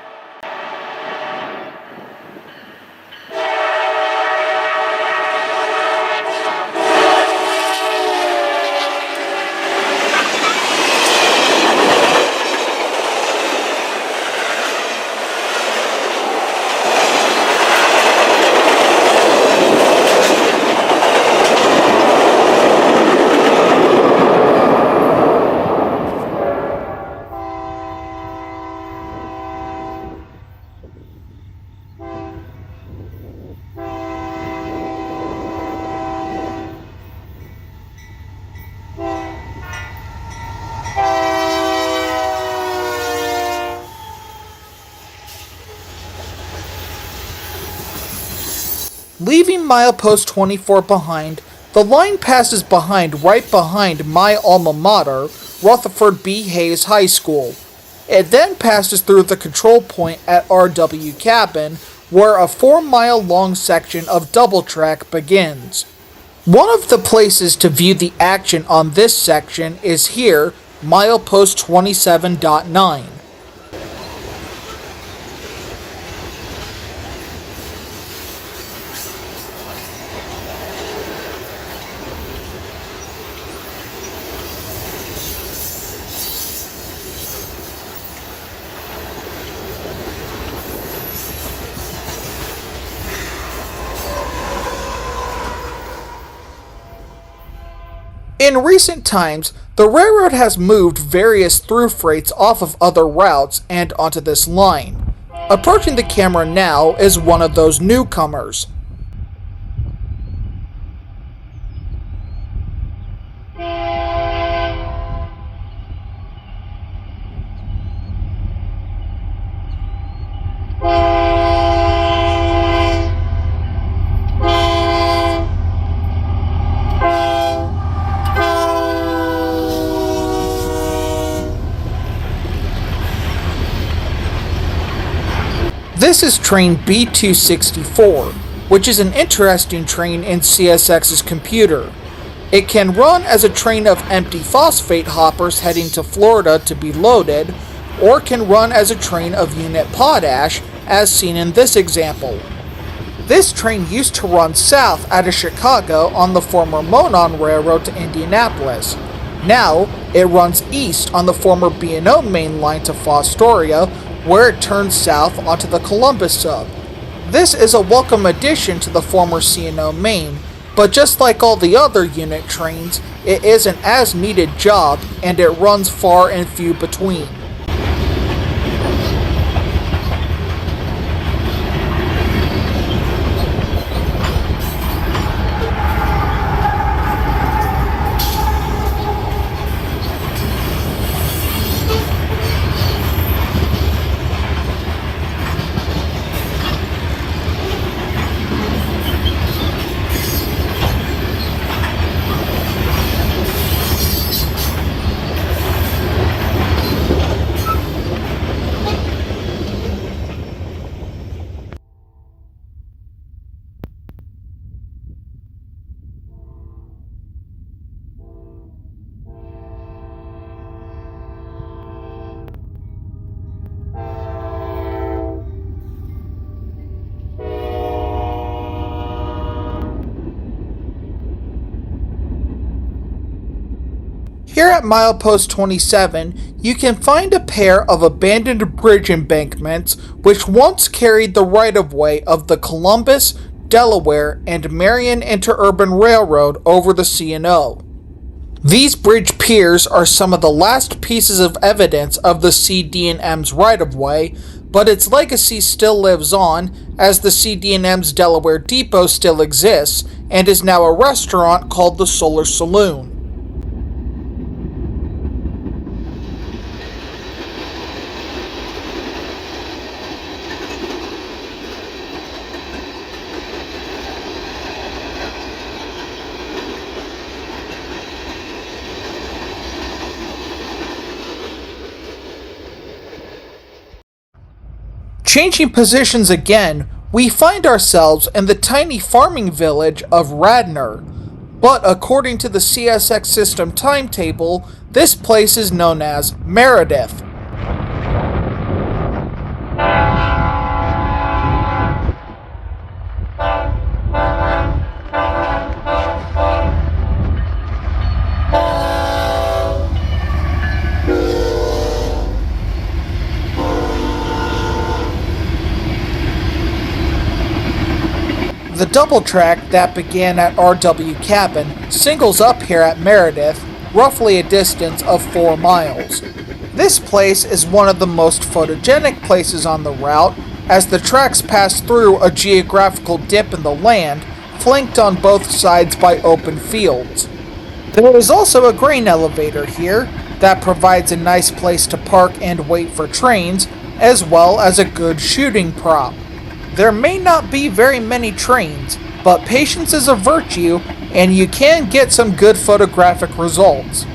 Speaker 1: Leaving milepost 24 behind, the line passes right behind my alma mater, Rutherford B. Hayes High School. It then passes through the control point at RW Cabin, where a 4-mile long section of double track begins. One of the places to view the action on this section is here, milepost 27.9. In recent times, the railroad has moved various through freights off of other routes and onto this line. Approaching the camera now is one of those newcomers. This is train B264, which is an interesting train in CSX's computer. It can run as a train of empty phosphate hoppers heading to Florida to be loaded, or can run as a train of unit potash, as seen in this example. This train used to run south out of Chicago on the former Monon Railroad to Indianapolis. Now, it runs east on the former B&O main line to Fostoria, where it turns south onto the Columbus Sub. This is a welcome addition to the former C&O main, but just like all the other unit trains, it is an as-needed job, and it runs far and few between. Here at milepost 27, you can find a pair of abandoned bridge embankments which once carried the right-of-way of the Columbus, Delaware, and Marion Interurban Railroad over the C&O. These bridge piers are some of the last pieces of evidence of the CD&M's right-of-way, but its legacy still lives on, as the CD&M's Delaware Depot still exists, and is now a restaurant called the Solar Saloon. Changing positions again, we find ourselves in the tiny farming village of Radnor, but according to the CSX system timetable, this place is known as Meredith. The double track that began at R.W. Cabin singles up here at Meredith, roughly a distance of 4 miles. This place is one of the most photogenic places on the route, as the tracks pass through a geographical dip in the land, flanked on both sides by open fields. There is also a grain elevator here that provides a nice place to park and wait for trains, as well as a good shooting prop. There may not be very many trains, but patience is a virtue, and you can get some good photographic results.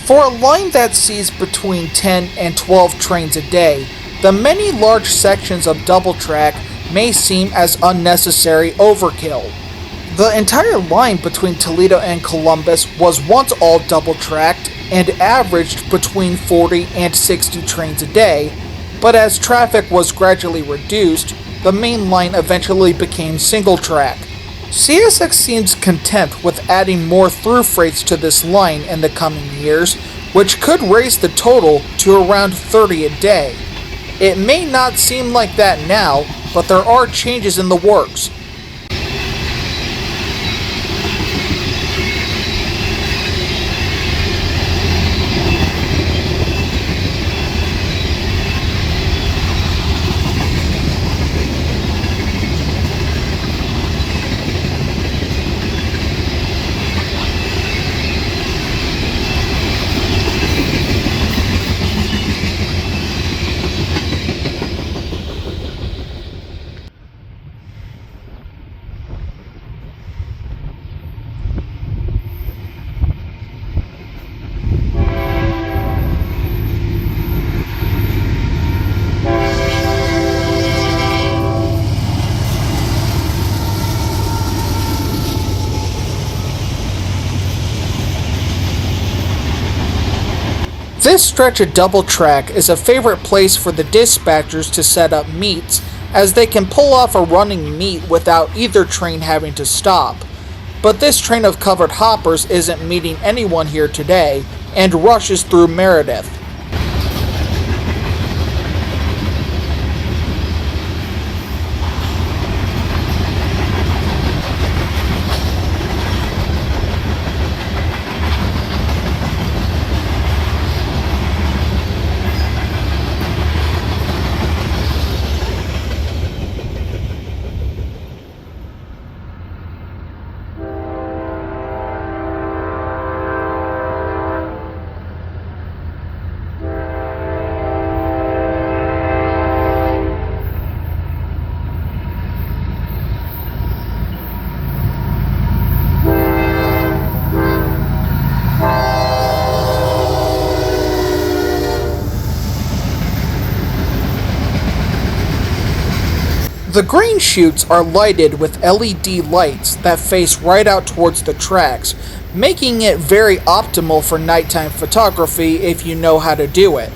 Speaker 1: For a line that sees between 10 and 12 trains a day, the many large sections of double track may seem as unnecessary overkill. The entire line between Toledo and Columbus was once all double tracked and averaged between 40 and 60 trains a day, but as traffic was gradually reduced, the main line eventually became single track. CSX seems content with adding more through freights to this line in the coming years, which could raise the total to around 30 a day. It may not seem like that now, but there are changes in the works. This stretch of double track is a favorite place for the dispatchers to set up meets, as they can pull off a running meet without either train having to stop. But this train of covered hoppers isn't meeting anyone here today, and rushes through Meredith. The green chutes are lighted with LED lights that face right out towards the tracks, making it very optimal for nighttime photography if you know how to do it.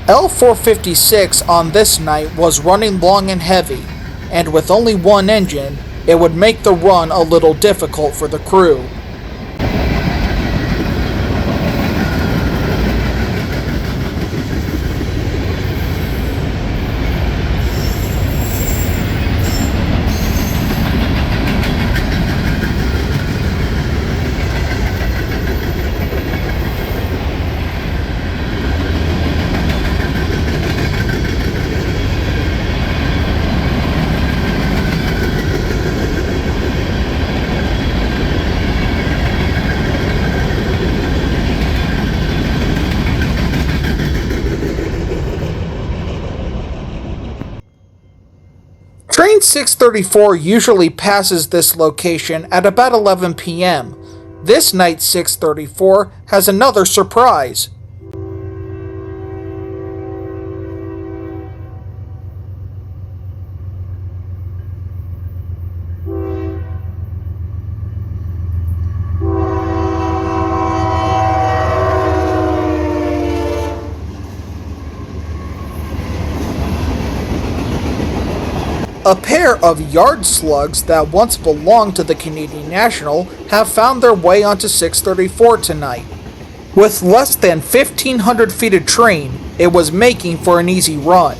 Speaker 1: L456 on this night was running long and heavy, and with only one engine, it would make the run a little difficult for the crew. Train 634 usually passes this location at about 11 p.m. This night 634 has another surprise. A pair of yard slugs that once belonged to the Canadian National have found their way onto 634 tonight. With less than 1,500 feet of train, it was making for an easy run.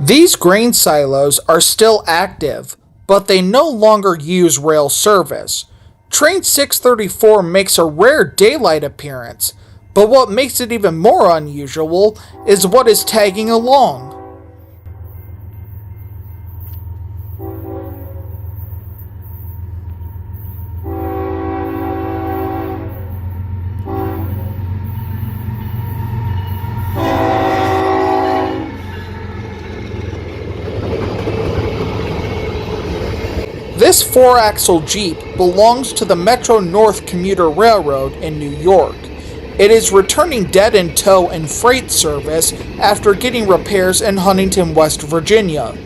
Speaker 1: These grain silos are still active, but they no longer use rail service. Train 634 makes a rare daylight appearance, but what makes it even more unusual is what is tagging along. This 4-axle Jeep belongs to the Metro-North Commuter Railroad in New York. It is returning dead in tow and freight service after getting repairs in Huntington, West Virginia.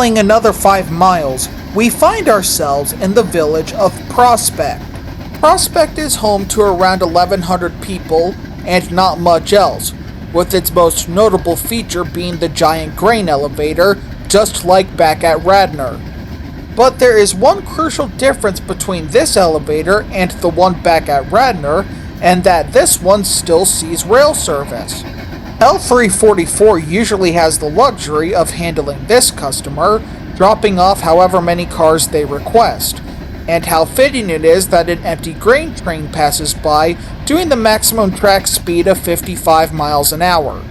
Speaker 1: Traveling another 5 miles, we find ourselves in the village of Prospect. Prospect is home to around 1,100 people and not much else, with its most notable feature being the giant grain elevator, just like back at Radnor. But there is one crucial difference between this elevator and the one back at Radnor, and that this one still sees rail service. L344 usually has the luxury of handling this customer, dropping off however many cars they request. And how fitting it is that an empty grain train passes by doing the maximum track speed of 55 miles an hour.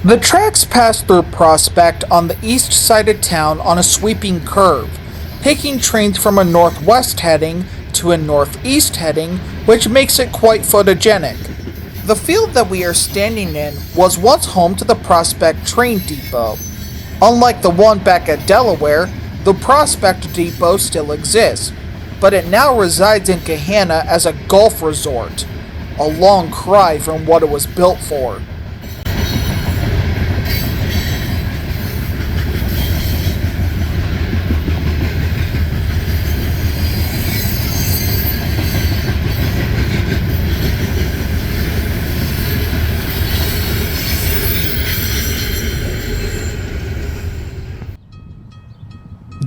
Speaker 1: The tracks pass through Prospect on the east side of town on a sweeping curve, taking trains from a northwest heading to a northeast heading, which makes it quite photogenic. The field that we are standing in was once home to the Prospect train depot. Unlike the one back at Delaware, the Prospect depot still exists, but it now resides in Gahanna as a golf resort. A long cry from what it was built for.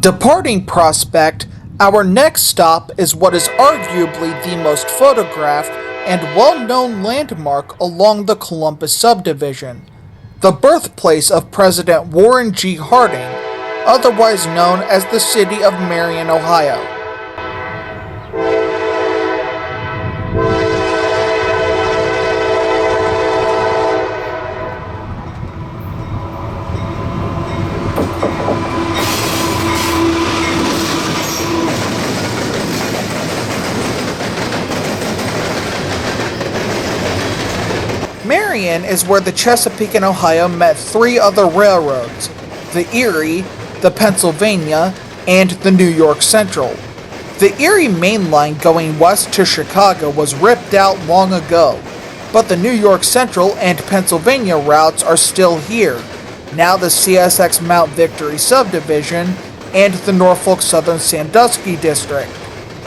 Speaker 1: Departing Prospect, our next stop is what is arguably the most photographed and well-known landmark along the Columbus Subdivision, the birthplace of President Warren G. Harding, otherwise known as the city of Marion, Ohio. Marion is where the Chesapeake and Ohio met 3 other railroads, the Erie, the Pennsylvania, and the New York Central. The Erie main line going west to Chicago was ripped out long ago, but the New York Central and Pennsylvania routes are still here, now the CSX Mount Victory Subdivision and the Norfolk Southern Sandusky District.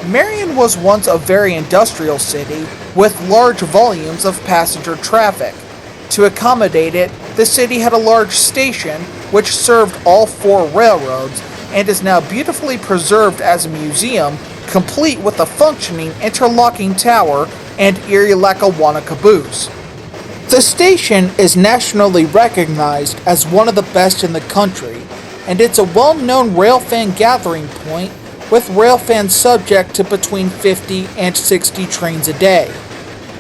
Speaker 1: Marion was once a very industrial city with large volumes of passenger traffic. To accommodate it, the city had a large station which served all 4 railroads and is now beautifully preserved as a museum, complete with a functioning interlocking tower and Erie Lackawanna caboose. The station is nationally recognized as one of the best in the country, and it's a well-known railfan gathering point with railfans subject to between 50 and 60 trains a day.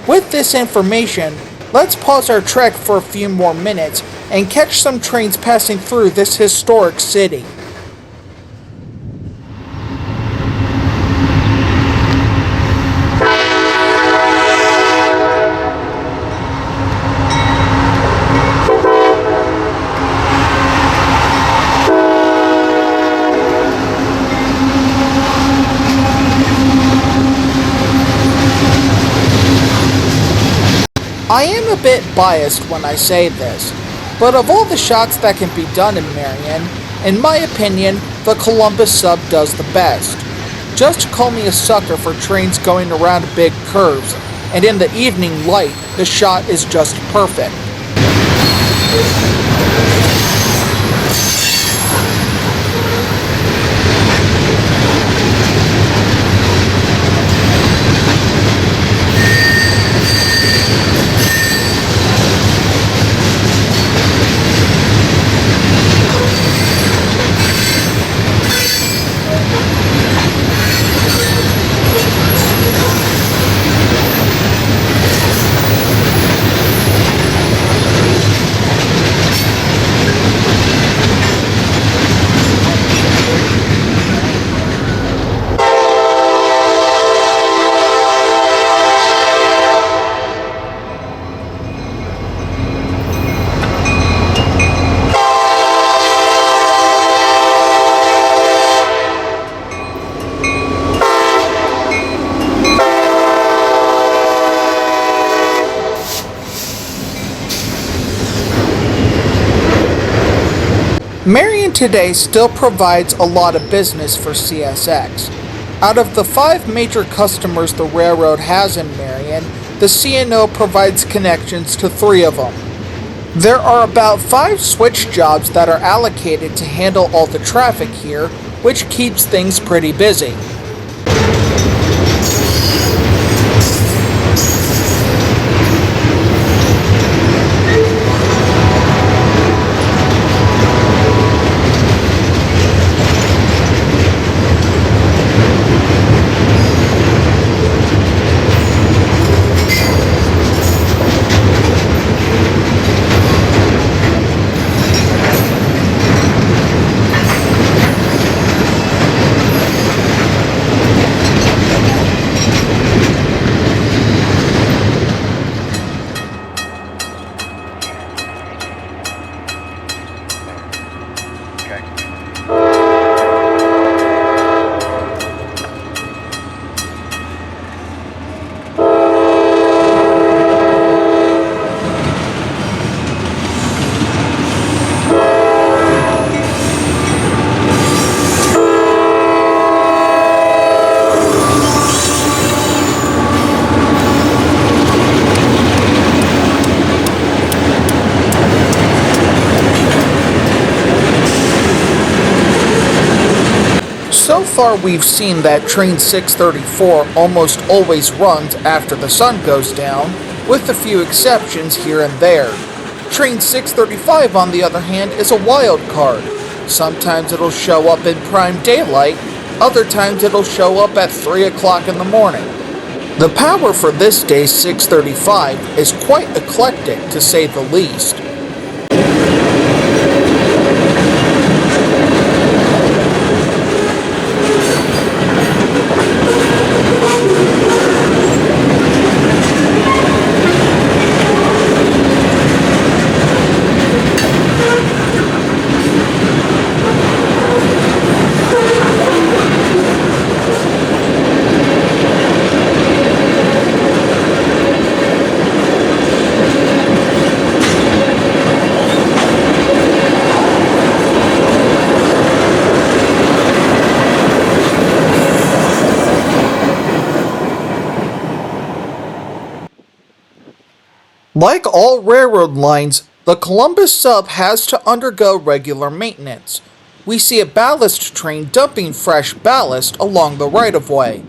Speaker 1: With this information, let's pause our trek for a few more minutes and catch some trains passing through this historic city. I am a bit biased when I say this, but of all the shots that can be done in Marion, in my opinion, the Columbus Sub does the best. Just call me a sucker for trains going around big curves, and in the evening light, the shot is just perfect. Marion today still provides a lot of business for CSX. Out of the 5 major customers the railroad has in Marion, the C&O provides connections to 3 of them. There are about 5 switch jobs that are allocated to handle all the traffic here, which keeps things pretty busy. So far we've seen that train 634 almost always runs after the sun goes down, with a few exceptions here and there. Train 635 on the other hand is a wild card. Sometimes it'll show up in prime daylight, other times it'll show up at 3 o'clock in the morning. The power for this day's 635 is quite eclectic to say the least. Like all railroad lines, the Columbus Sub has to undergo regular maintenance. We see a ballast train dumping fresh ballast along the right-of-way.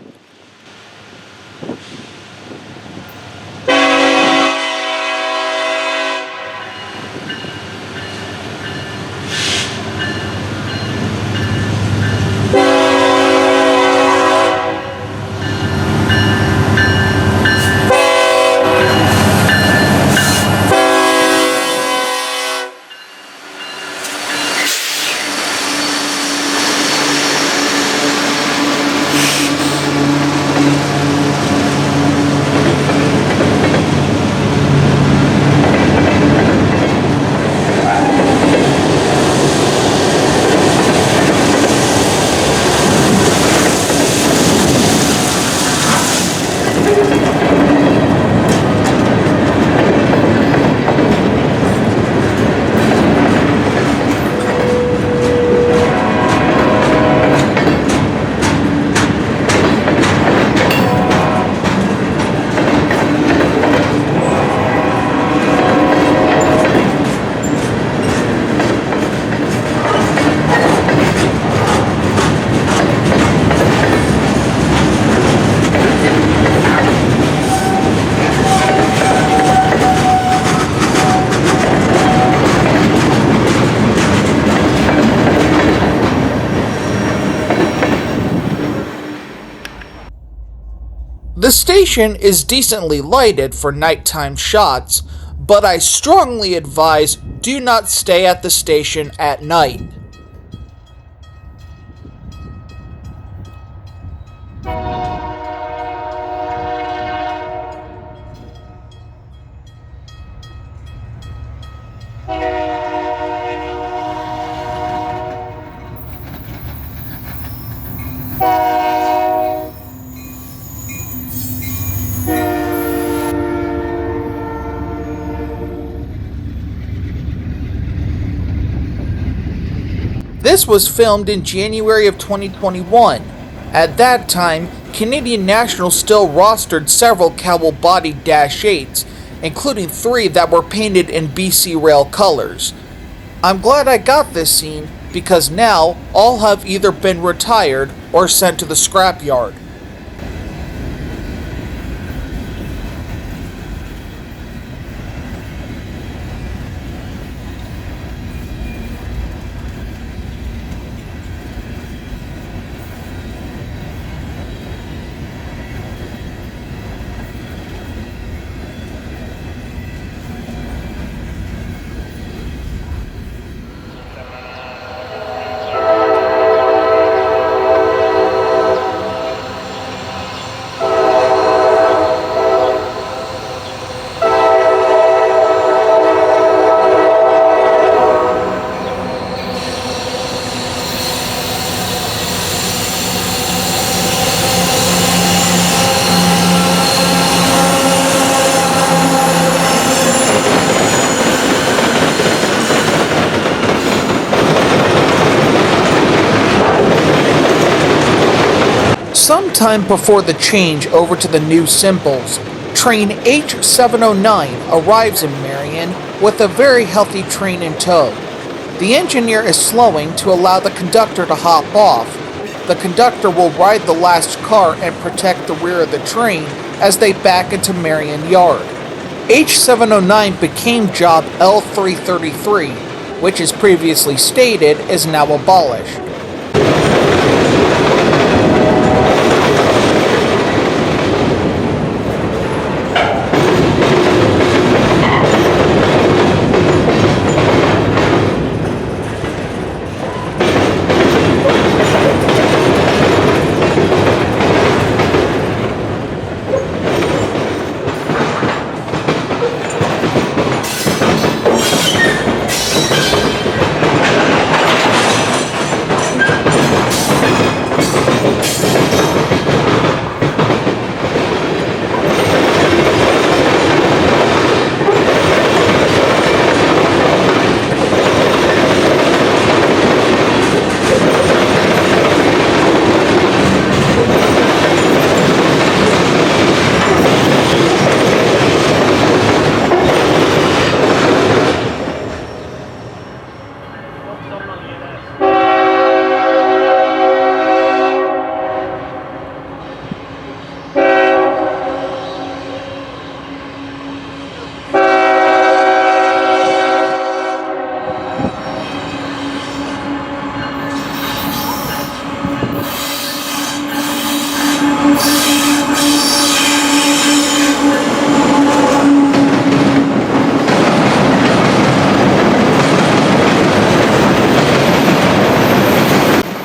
Speaker 1: The station is decently lighted for nighttime shots, but I strongly advise do not stay at the station at night. This was filmed in January of 2021. At that time, Canadian National still rostered several cowl-bodied Dash 8s, including 3 that were painted in BC Rail colors. I'm glad I got this scene because now all have either been retired or sent to the scrapyard. Sometime before the change over to the new symbols, train H709 arrives in Marion with a very healthy train in tow. The engineer is slowing to allow the conductor to hop off. The conductor will ride the last car and protect the rear of the train as they back into Marion Yard. H709 became job L333, which as previously stated is now abolished.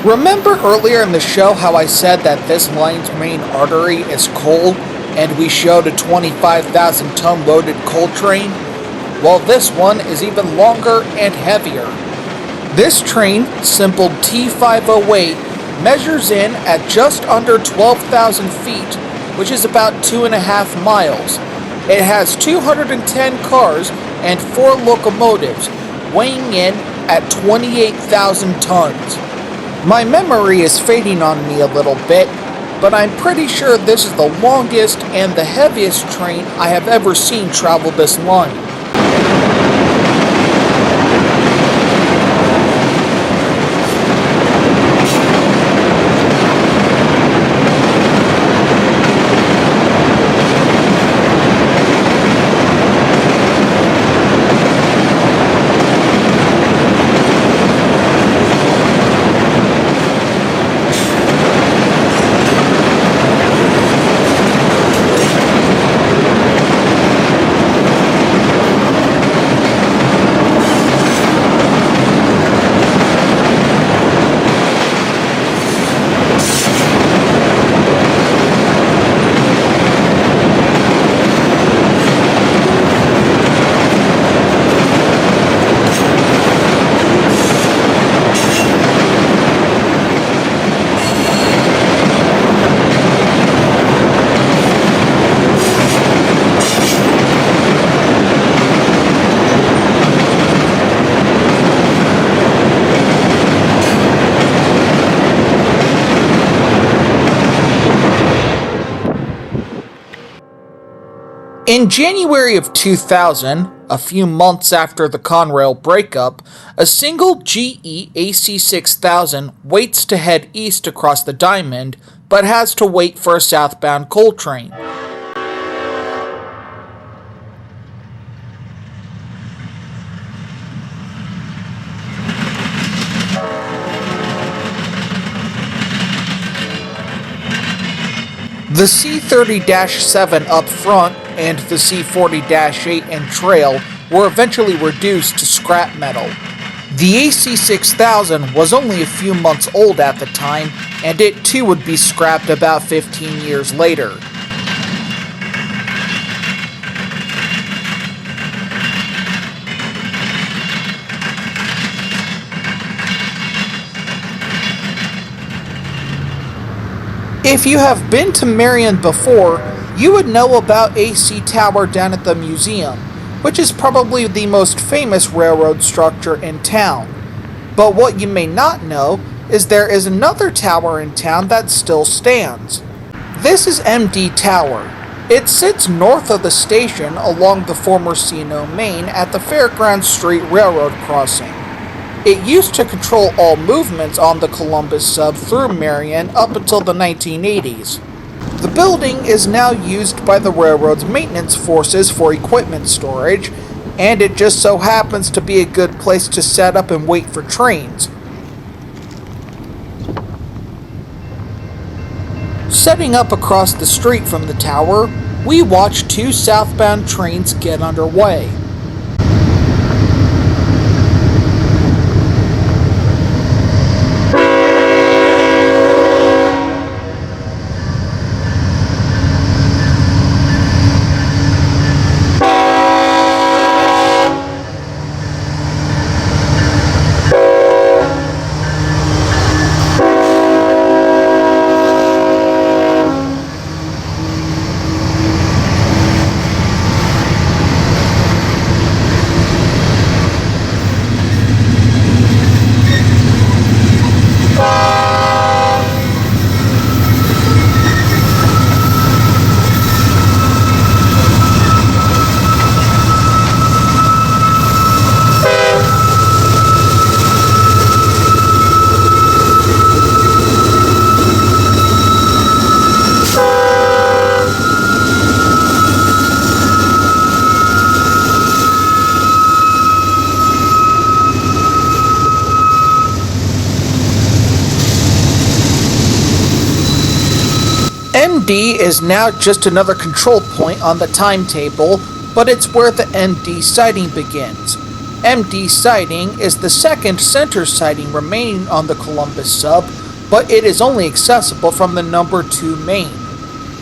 Speaker 1: Remember earlier in the show how I said that this line's main artery is coal, and we showed a 25,000 ton loaded coal train? Well, this one is even longer and heavier. This train, symboled T508, measures in at just under 12,000 feet, which is about 2.5 miles. It has 210 cars and 4 locomotives, weighing in at 28,000 tons. My memory is fading on me a little bit, but I'm pretty sure this is the longest and the heaviest train I have ever seen travel this line. In January of 2000, a few months after the Conrail breakup, a single GE AC6000 waits to head east across the Diamond, but has to wait for a southbound coal train. The C30-7 up front and the C40-8 and trail were eventually reduced to scrap metal. The AC6000 was only a few months old at the time, and it too would be scrapped about 15 years later. If you have been to Marion before, you would know about AC Tower down at the museum, which is probably the most famous railroad structure in town. But what you may not know is there is another tower in town that still stands. This is MD Tower. It sits north of the station along the former C&O Main at the Fairgrounds Street Railroad crossing. It used to control all movements on the Columbus Sub through Marion up until the 1980s. The building is now used by the railroad's maintenance forces for equipment storage, and it just so happens to be a good place to set up and wait for trains. Setting up across the street from the tower, we watch two southbound trains get underway. MD is now just another control point on the timetable, but it's where the MD siding begins. MD siding is the second center siding remaining on the Columbus Sub, but it is only accessible from the number 2 main.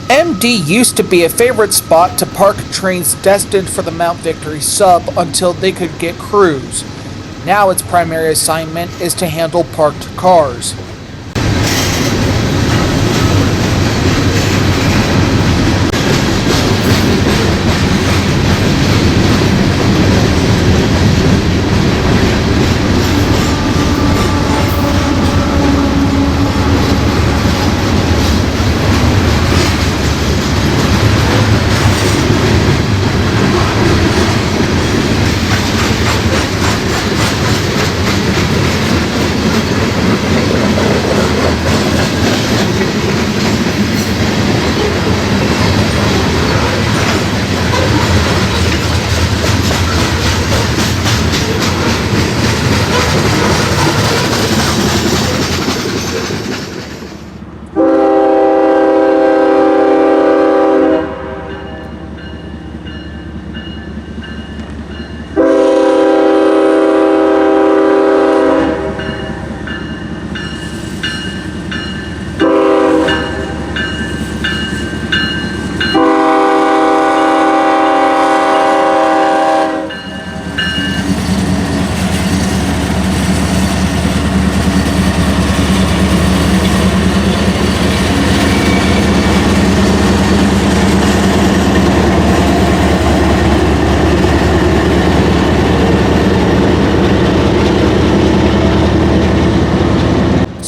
Speaker 1: MD used to be a favorite spot to park trains destined for the Mount Victory Sub until they could get crews. Now its primary assignment is to handle parked cars.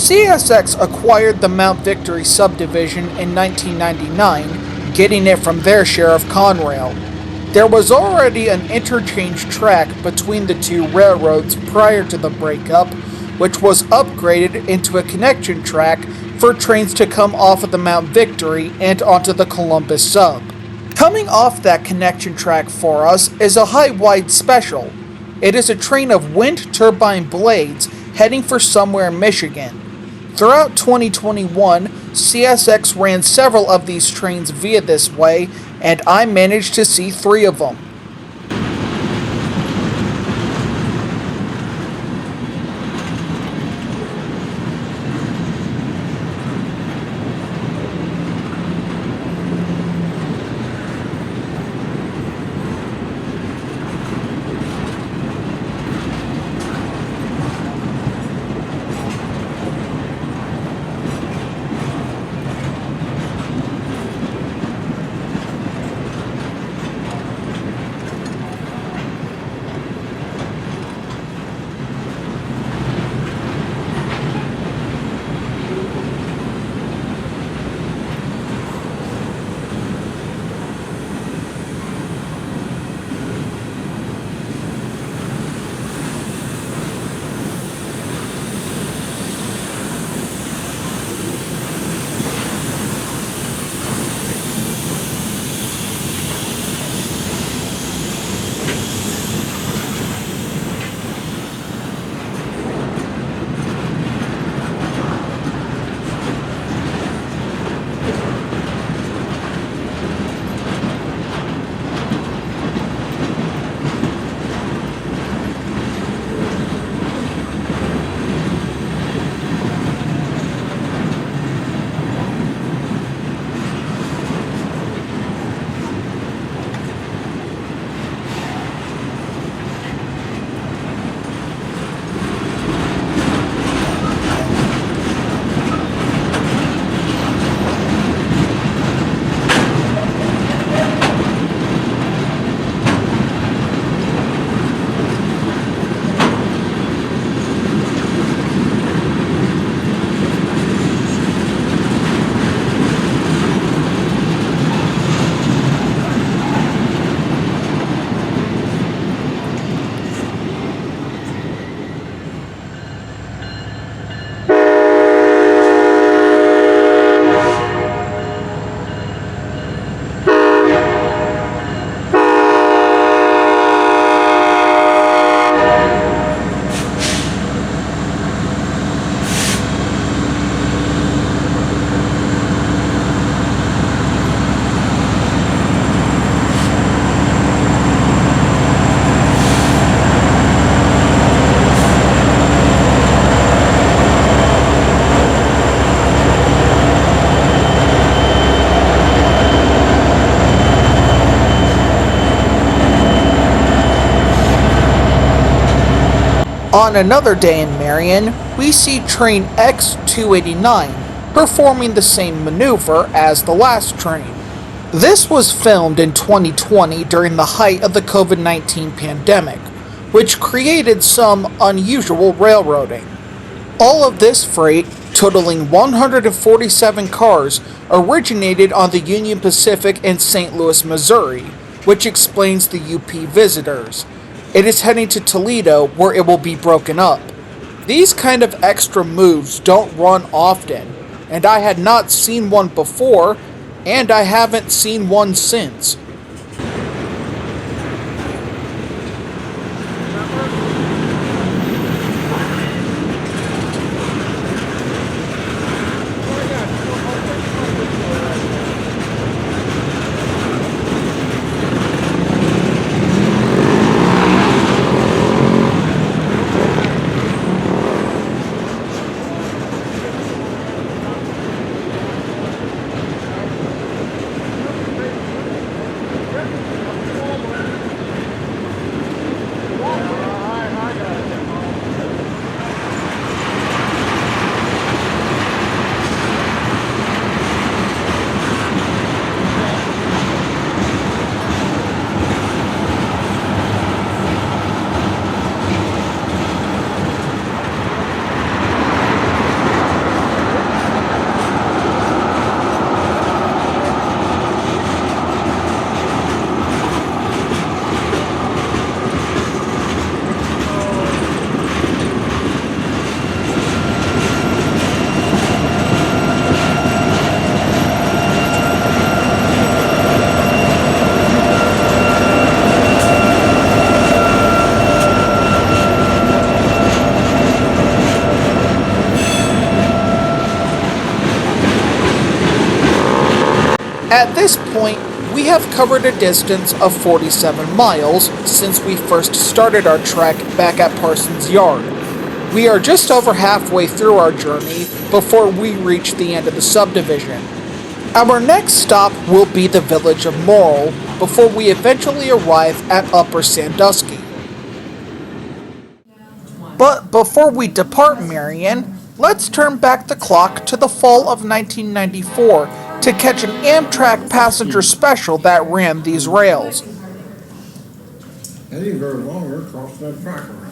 Speaker 1: CSX acquired the Mount Victory Subdivision in 1999, getting it from their share of Conrail. There was already an interchange track between the two railroads prior to the breakup, which was upgraded into a connection track for trains to come off of the Mount Victory and onto the Columbus Sub. Coming off that connection track for us is a high-wide special. It is a train of wind turbine blades heading for somewhere in Michigan. Throughout 2021, CSX ran several of these trains via this way, and I managed to see 3 of them. On another day in Marion, we see train X289 performing the same maneuver as the last train. This was filmed in 2020 during the height of the COVID-19 pandemic, which created some unusual railroading. All of this freight, totaling 147 cars, originated on the Union Pacific in St. Louis, Missouri, which explains the UP visitors. It is heading to Toledo, where it will be broken up. These kind of extra moves don't run often, and I had not seen one before, and I haven't seen one since. At this point, we have covered a distance of 47 miles since we first started our trek back at Parsons Yard. We are just over halfway through our journey before we reach the end of the subdivision. Our next stop will be the village of Morrill before we eventually arrive at Upper Sandusky. But before we depart Marion, let's turn back the clock to the fall of 1994 to catch an Amtrak passenger special that ran these rails.
Speaker 3: That ain't very long, we're across that track already.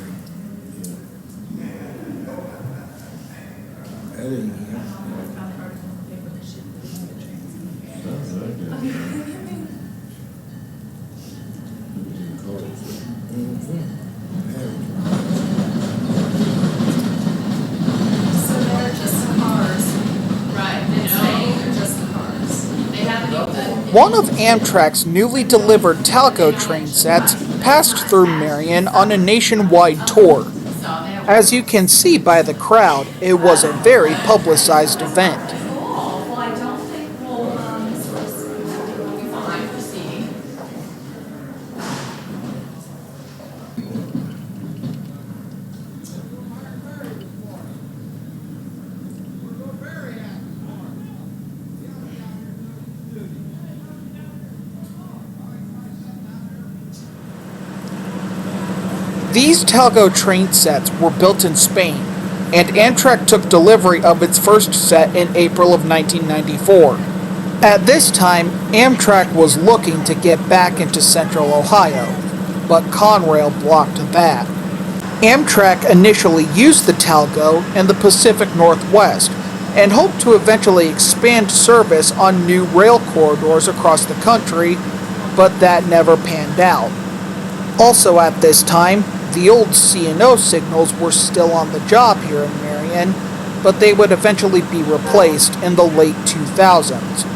Speaker 3: That ain't
Speaker 4: So they're just cars. Right, they're just cars. They haven't even...
Speaker 1: One of Amtrak's newly delivered Talco train sets passed through Marion on a nationwide tour. As you can see by the crowd, it was a very publicized event.
Speaker 4: Well, I don't think we'll be fine proceeding.
Speaker 1: These Talco train sets were built in Spain, and Amtrak took delivery of its first set in April of 1994. At this time, Amtrak was looking to get back into central Ohio, but Conrail blocked that. Amtrak initially used the Talco in the Pacific Northwest and hoped to eventually expand service on new rail corridors across the country, but that never panned out. Also at this time, the old C&O signals were still on the job here in Marion, but they would eventually be replaced in the late 2000s.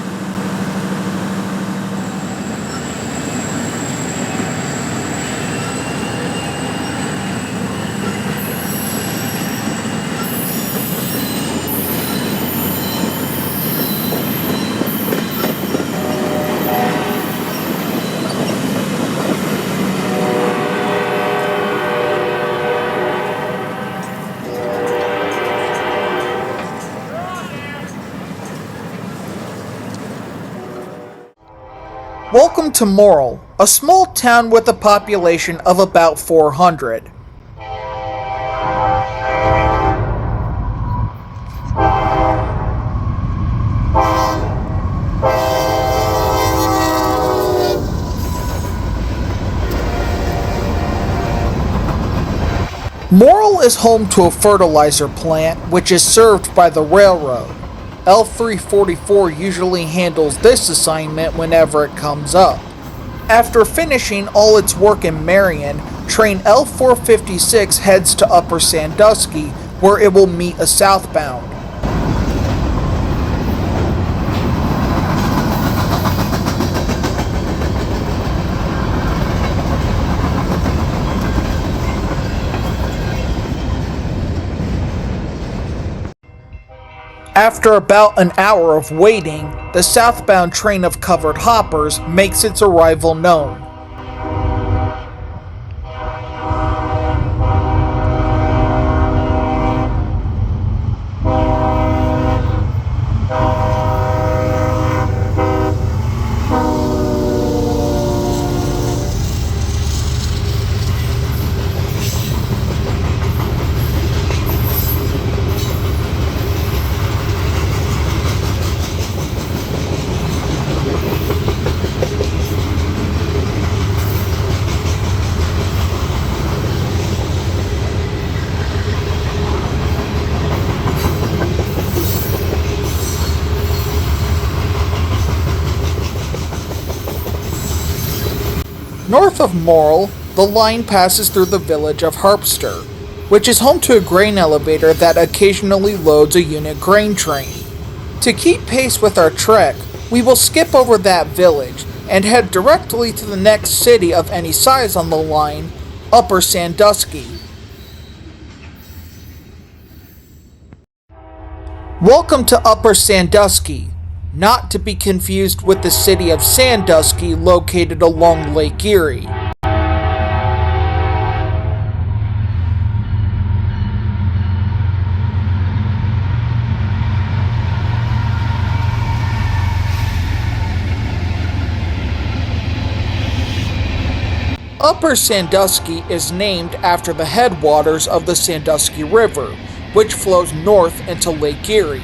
Speaker 1: Welcome to Morrill, a small town with a population of about 400. Morrill is home to a fertilizer plant which is served by the railroad. L344 usually handles this assignment whenever it comes up. After finishing all its work in Marion, train L456 heads to Upper Sandusky, where it will meet a southbound. After about an hour of waiting, the southbound train of covered hoppers makes its arrival known. North of Morrill, the line passes through the village of Harpster, which is home to a grain elevator that occasionally loads a unit grain train. To keep pace with our trek, we will skip over that village and head directly to the next city of any size on the line, Upper Sandusky. Welcome to Upper Sandusky. not to be confused with the city of Sandusky located along Lake Erie. Upper Sandusky is named after the headwaters of the Sandusky River, which flows north into Lake Erie.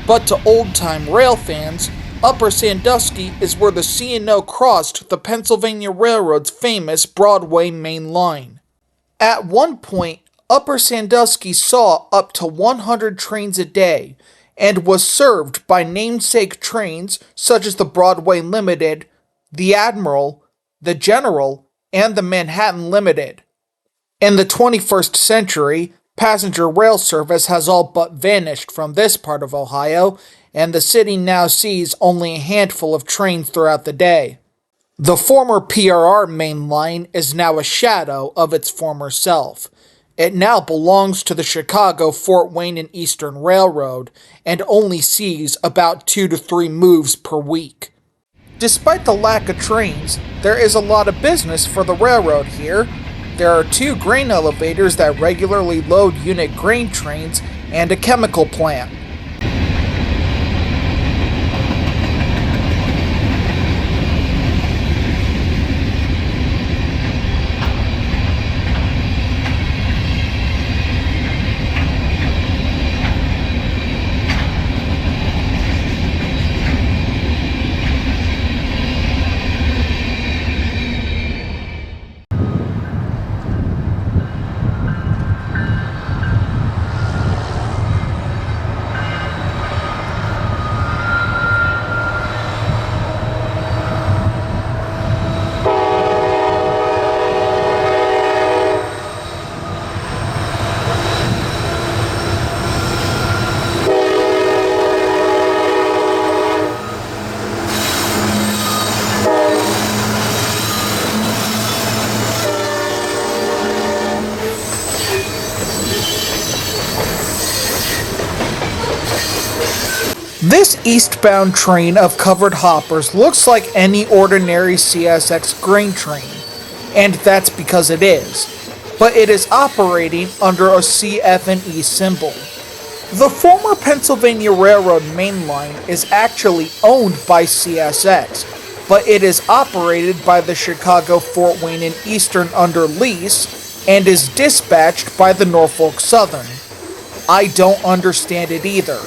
Speaker 1: But to old-time rail fans, Upper Sandusky is where the C&O crossed the Pennsylvania Railroad's famous Broadway main line. At one point, Upper Sandusky saw up to 100 trains a day, and was served by namesake trains such as the Broadway Limited, the Admiral, the General, and the Manhattan Limited. In the 21st century, passenger rail service has all but vanished from this part of Ohio, and the city now sees only a handful of trains throughout the day. The former PRR main line is now a shadow of its former self. It now belongs to the Chicago, Fort Wayne and Eastern Railroad, and only sees about 2 to 3 moves per week. Despite the lack of trains, there is a lot of business for the railroad here. There are 2 grain elevators that regularly load unit grain trains and a chemical plant. This eastbound train of covered hoppers looks like any ordinary CSX grain train, and that's because it is, but it is operating under a CF&E symbol. The former Pennsylvania Railroad main line is actually owned by CSX, but it is operated by the Chicago, Fort Wayne and Eastern under lease, and is dispatched by the Norfolk Southern. I don't understand it either.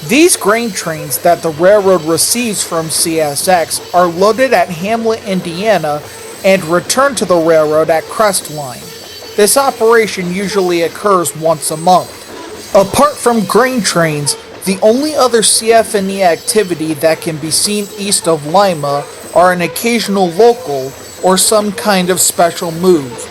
Speaker 1: These grain trains that the railroad receives from CSX are loaded at Hamlet, Indiana, and returned to the railroad at Crestline. This operation usually occurs once a month. Apart from grain trains, the only other CF&E activity that can be seen east of Lima are an occasional local or some kind of special move.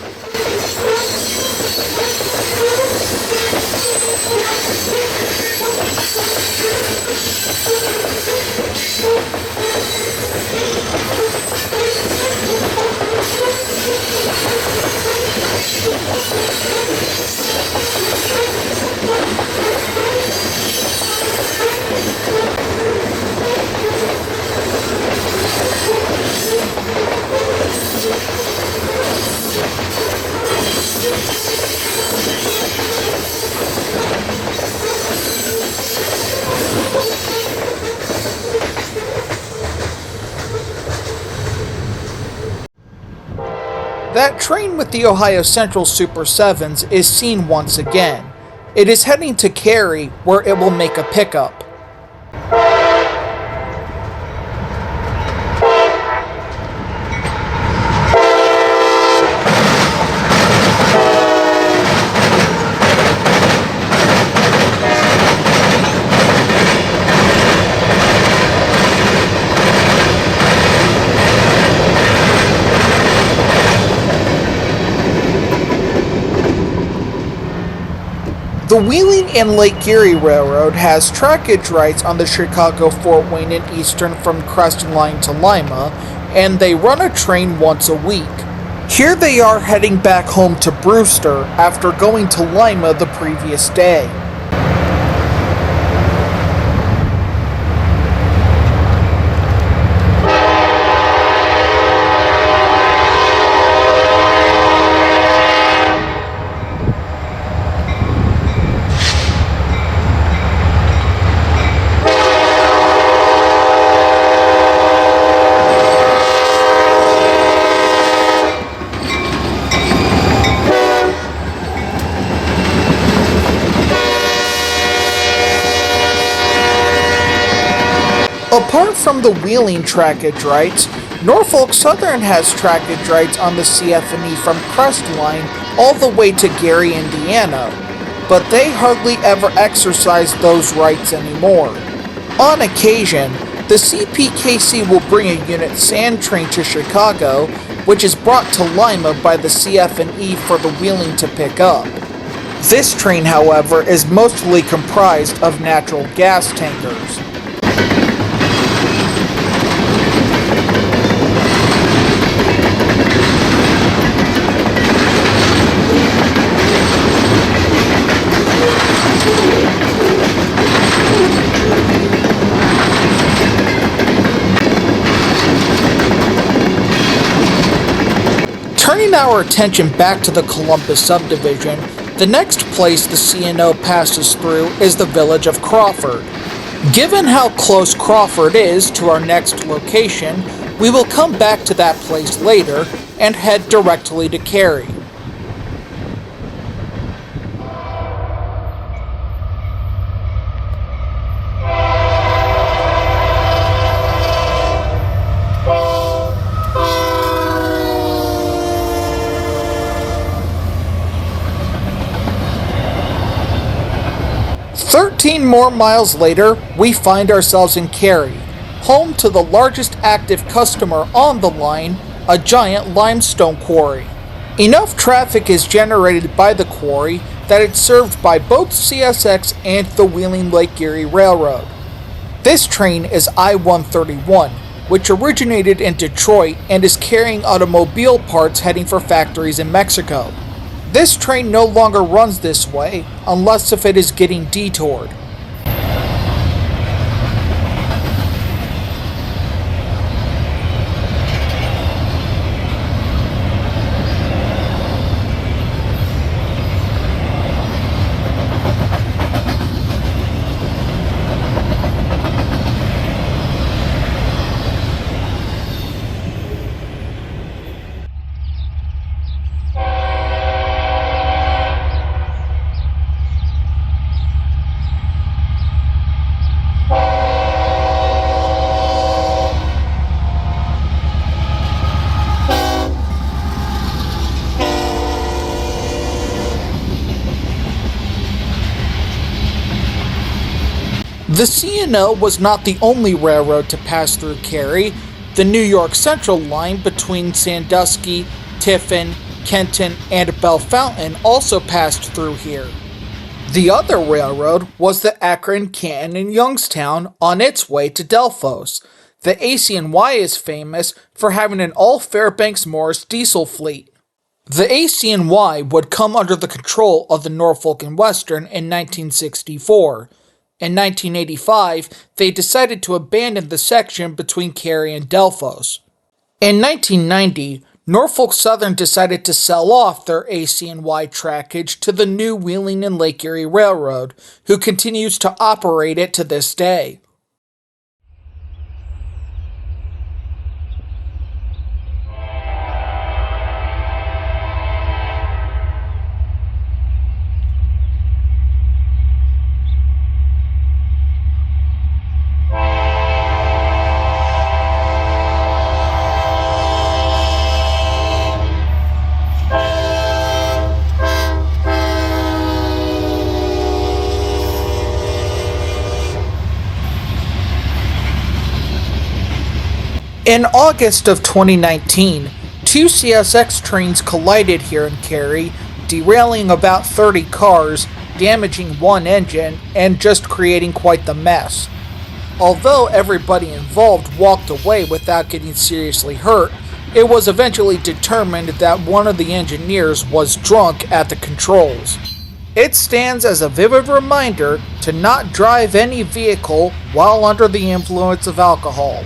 Speaker 1: That train with the Ohio Central Super 7s is seen once again. It is heading to Cary, where it will make a pickup. The Wheeling and Lake Erie Railroad has trackage rights on the Chicago, Fort Wayne and Eastern from Crestline to Lima, and they run a train once a week. Here they are heading back home to Brewster after going to Lima the previous day. Apart from the Wheeling trackage rights, Norfolk Southern has trackage rights on the CF&E from Crestline all the way to Gary, Indiana, but they hardly ever exercise those rights anymore. On occasion, the CPKC will bring a unit sand train to Chicago, which is brought to Lima by the CF&E for the Wheeling to pick up. This train, however, is mostly comprised of natural gas tankers. Turning our attention back to the Columbus Subdivision, the next place the C&O passes through is the village of Crawford. Given how close Crawford is to our next location, we will come back to that place later and head directly to Cary. "13 more miles later, we find ourselves in Cary, home to the largest active customer on the line, a giant limestone quarry. Enough traffic is generated by the quarry that it's served by both CSX and the Wheeling Lake Erie Railroad. This train is I-131, which originated in Detroit and is carrying automobile parts heading for factories in Mexico. This train no longer runs this way, unless if it is getting detoured. The C&O was not the only railroad to pass through Cary. The New York Central line between Sandusky, Tiffin, Kenton, and Bellefontaine also passed through here. The other railroad was the Akron, Canton, and Youngstown on its way to Delphos. The ACNY is famous for having an all-Fairbanks-Morris diesel fleet. The ACNY would come under the control of the Norfolk and Western in 1964. In 1985, they decided to abandon the section between Cary and Delphos. In 1990, Norfolk Southern decided to sell off their ACNY trackage to the new Wheeling and Lake Erie Railroad, who continues to operate it to this day. In August of 2019, two CSX trains collided here in Cary, derailing about 30 cars, damaging one engine, and just creating quite the mess. Although everybody involved walked away without getting seriously hurt, it was eventually determined that one of the engineers was drunk at the controls. It stands as a vivid reminder to not drive any vehicle while under the influence of alcohol.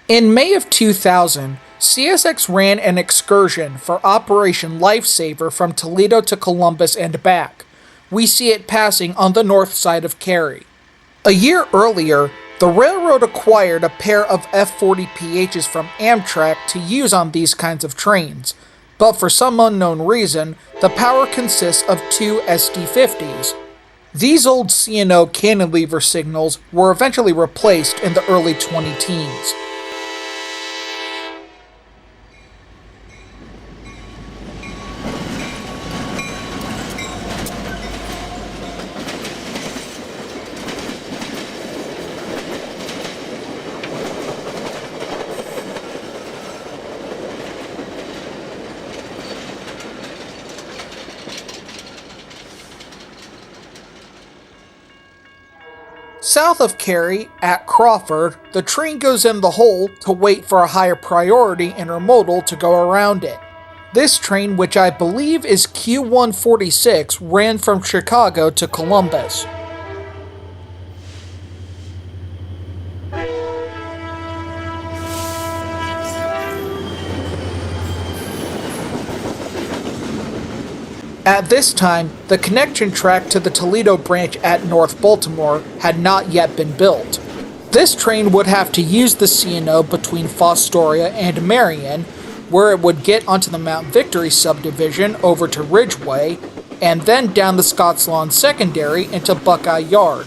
Speaker 1: In May of 2000, CSX ran an excursion for Operation Lifesaver from Toledo to Columbus and back. We see it passing on the north side of Cary. A year earlier, the railroad acquired a pair of F-40PHs from Amtrak to use on these kinds of trains, but for some unknown reason, the power consists of two SD-50s. These old C&O cantilever signals were eventually replaced in the early 2010s. South of Cary, at Crawford, the train goes in the hole to wait for a higher priority intermodal to go around it. This train, which I believe is Q146, ran from Chicago to Columbus. At this time, the connection track to the Toledo branch at North Baltimore had not yet been built. This train would have to use the C&O between Fostoria and Marion, where it would get onto the Mount Victory subdivision over to Ridgeway, and then down the Scotts Lawn Secondary into Buckeye Yard.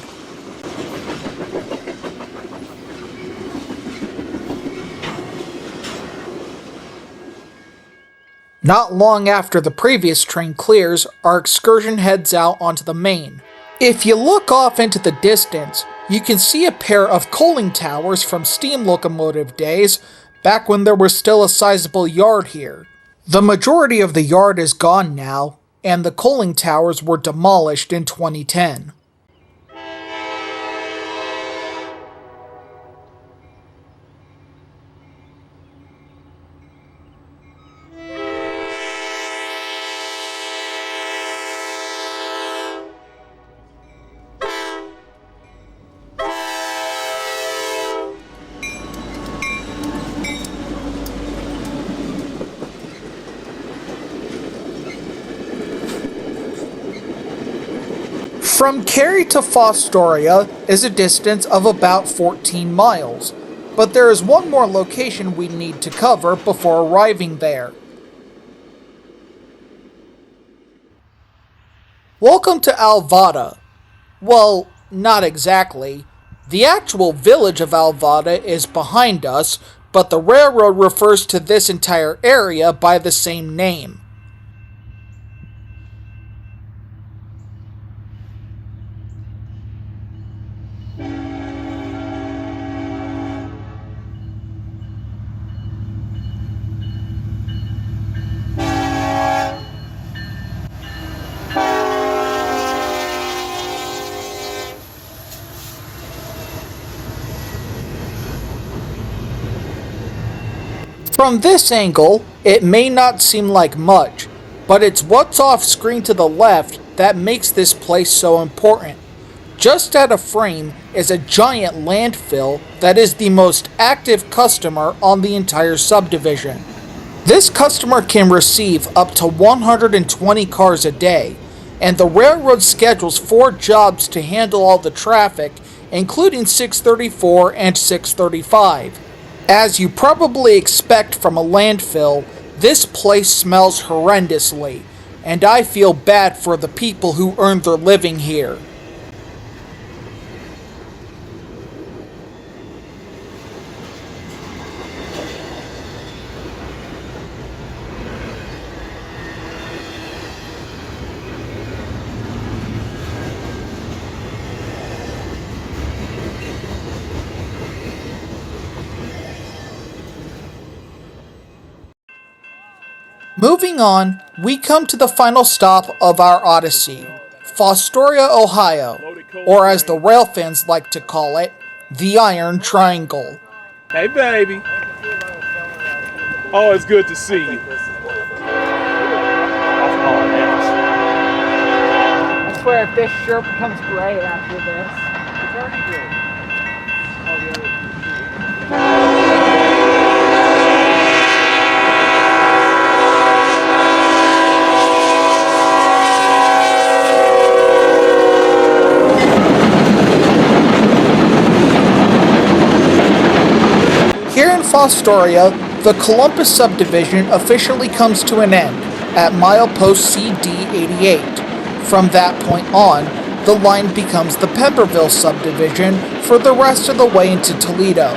Speaker 1: Not long after the previous train clears, our excursion heads out onto the main. If you look off into the distance, you can see a pair of coaling towers from steam locomotive days, back when there was still a sizable yard here. The majority of the yard is gone now, and the coaling towers were demolished in 2010. From Cary to Fostoria is a distance of about 14 miles, but there is one more location we need to cover before arriving there. Welcome to Alvada. Well, not exactly. The actual village of Alvada is behind us, but the railroad refers to this entire area by the same name. From this angle, it may not seem like much, but it's what's off screen to the left that makes this place so important. Just at a frame is a giant landfill that is the most active customer on the entire subdivision. This customer can receive up to 120 cars a day, and the railroad schedules 4 jobs to handle all the traffic, including 634 and 635. As you probably expect from a landfill, this place smells horrendously, and I feel bad for the people who earn their living here. Moving on, we come to the final stop of our Odyssey, Fostoria, Ohio, or as the rail fans like to call it, the Iron Triangle.
Speaker 5: Hey, baby. Oh, it's good to see you.
Speaker 1: I swear if this shirt becomes gray after this. It's already gray. Oh, Fostoria, the Columbus Subdivision officially comes to an end at milepost CD 88. From that point on, the line becomes the Pemberville Subdivision for the rest of the way into Toledo.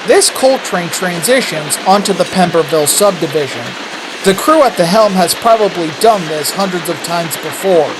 Speaker 1: This coal train transitions onto the Pemberville Subdivision. The crew at the helm has probably done this hundreds of times before.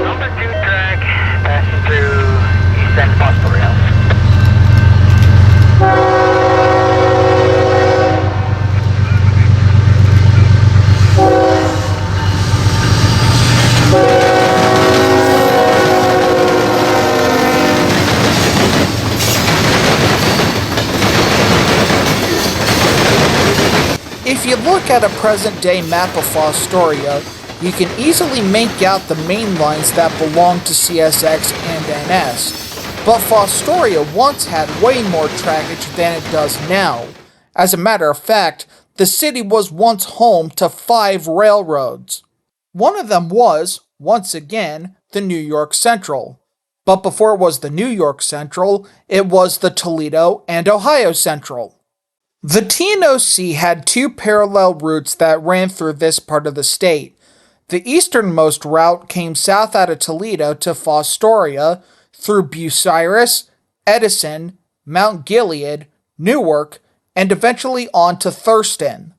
Speaker 2: Number 2 track passes through east end Fostoria.
Speaker 1: If you look at a present-day map of Fostoria, you can easily make out the main lines that belong to CSX and NS, but Fostoria once had way more trackage than it does now. As a matter of fact, the city was once home to 5 railroads. One of them was, once again, the New York Central. But before it was the New York Central, it was the Toledo and Ohio Central. The T&OC had 2 parallel routes that ran through this part of the state. The easternmost route came south out of Toledo to Fostoria, through Bucyrus, Edison, Mount Gilead, Newark, and eventually on to Thurston.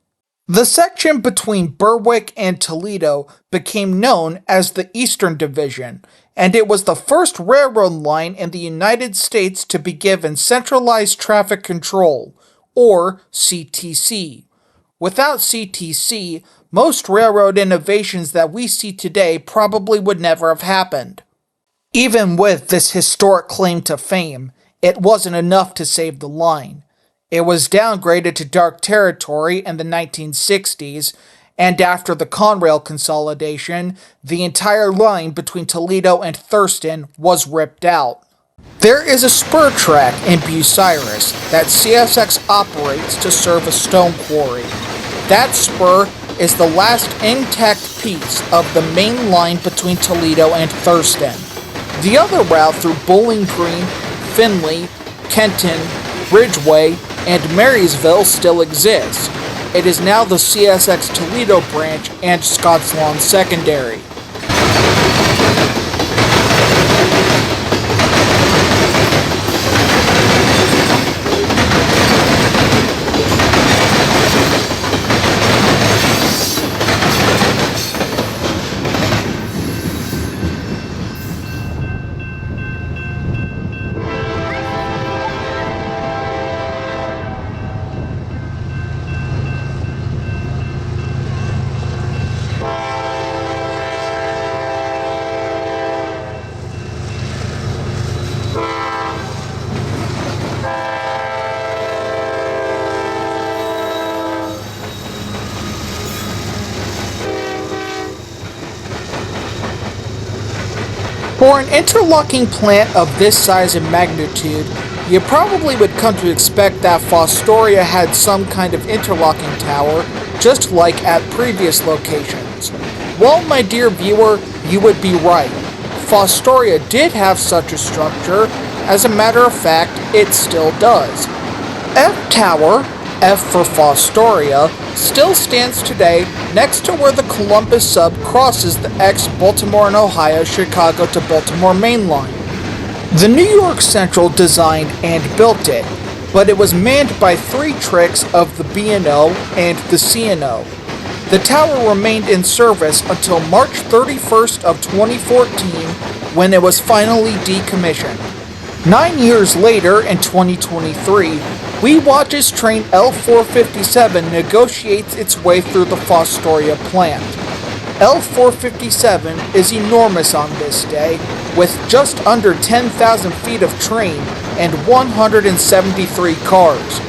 Speaker 1: The section between Berwick and Toledo became known as the Eastern Division, and it was the first railroad line in the United States to be given centralized traffic control, or CTC. Without CTC, most railroad innovations that we see today probably would never have happened. Even with this historic claim to fame, it wasn't enough to save the line. It was downgraded to dark territory in the 1960s, and after the Conrail consolidation, the entire line between Toledo and Thurston was ripped out. There is a spur track in Bucyrus that CSX operates to serve a stone quarry. That spur is the last intact piece of the main line between Toledo and Thurston. The other route through Bowling Green, Findlay, Kenton, Ridgeway, and Marysville still exists. It is now the CSX Toledo branch and Scotts Lawn Secondary. For an interlocking plant of this size and magnitude, you probably would come to expect that Fostoria had some kind of interlocking tower, just like at previous locations. Well, my dear viewer, you would be right. Fostoria did have such a structure. As a matter of fact, it still does. F Tower, F for Fostoria, still stands today next to where the Columbus Sub crosses the ex-Baltimore and Ohio Chicago to Baltimore main line. The New York Central designed and built it, but it was manned by 3 tricks of the B&O and the C&O. The tower remained in service until March 31st of 2014 when it was finally decommissioned. 9 years later, in 2023, we watch as train L457 negotiates its way through the Fostoria plant. L457 is enormous on this day, with just under 10,000 feet of train and 173 cars.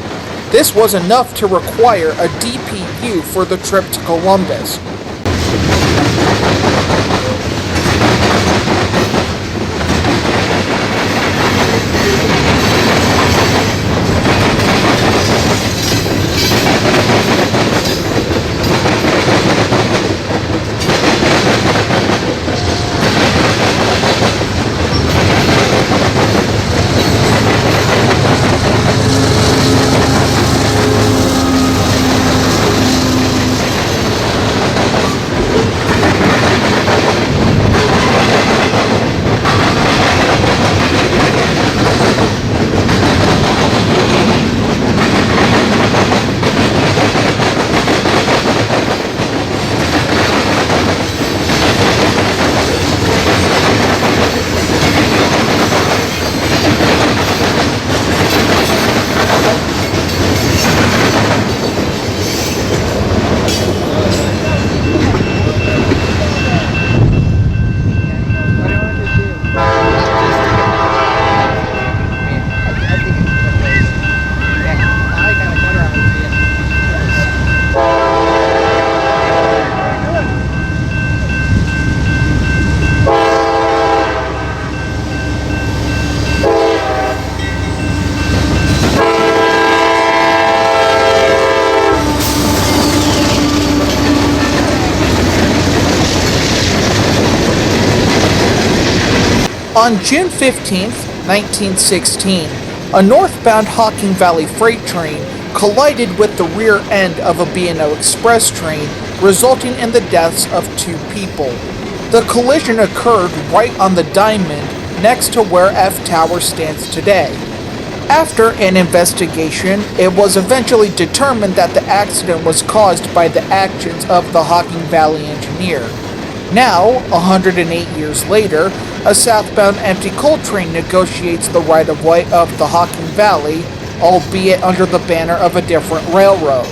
Speaker 1: This was enough to require a DPU for the trip to Columbus. On June 15, 1916, a northbound Hocking Valley freight train collided with the rear end of a B&O express train, resulting in the deaths of 2 people. The collision occurred right on the diamond next to where F Tower stands today. After an investigation, it was eventually determined that the accident was caused by the actions of the Hocking Valley engineer. Now, 108 years later, a southbound empty coal train negotiates the right-of-way of the Hocking Valley, albeit under the banner of a different railroad.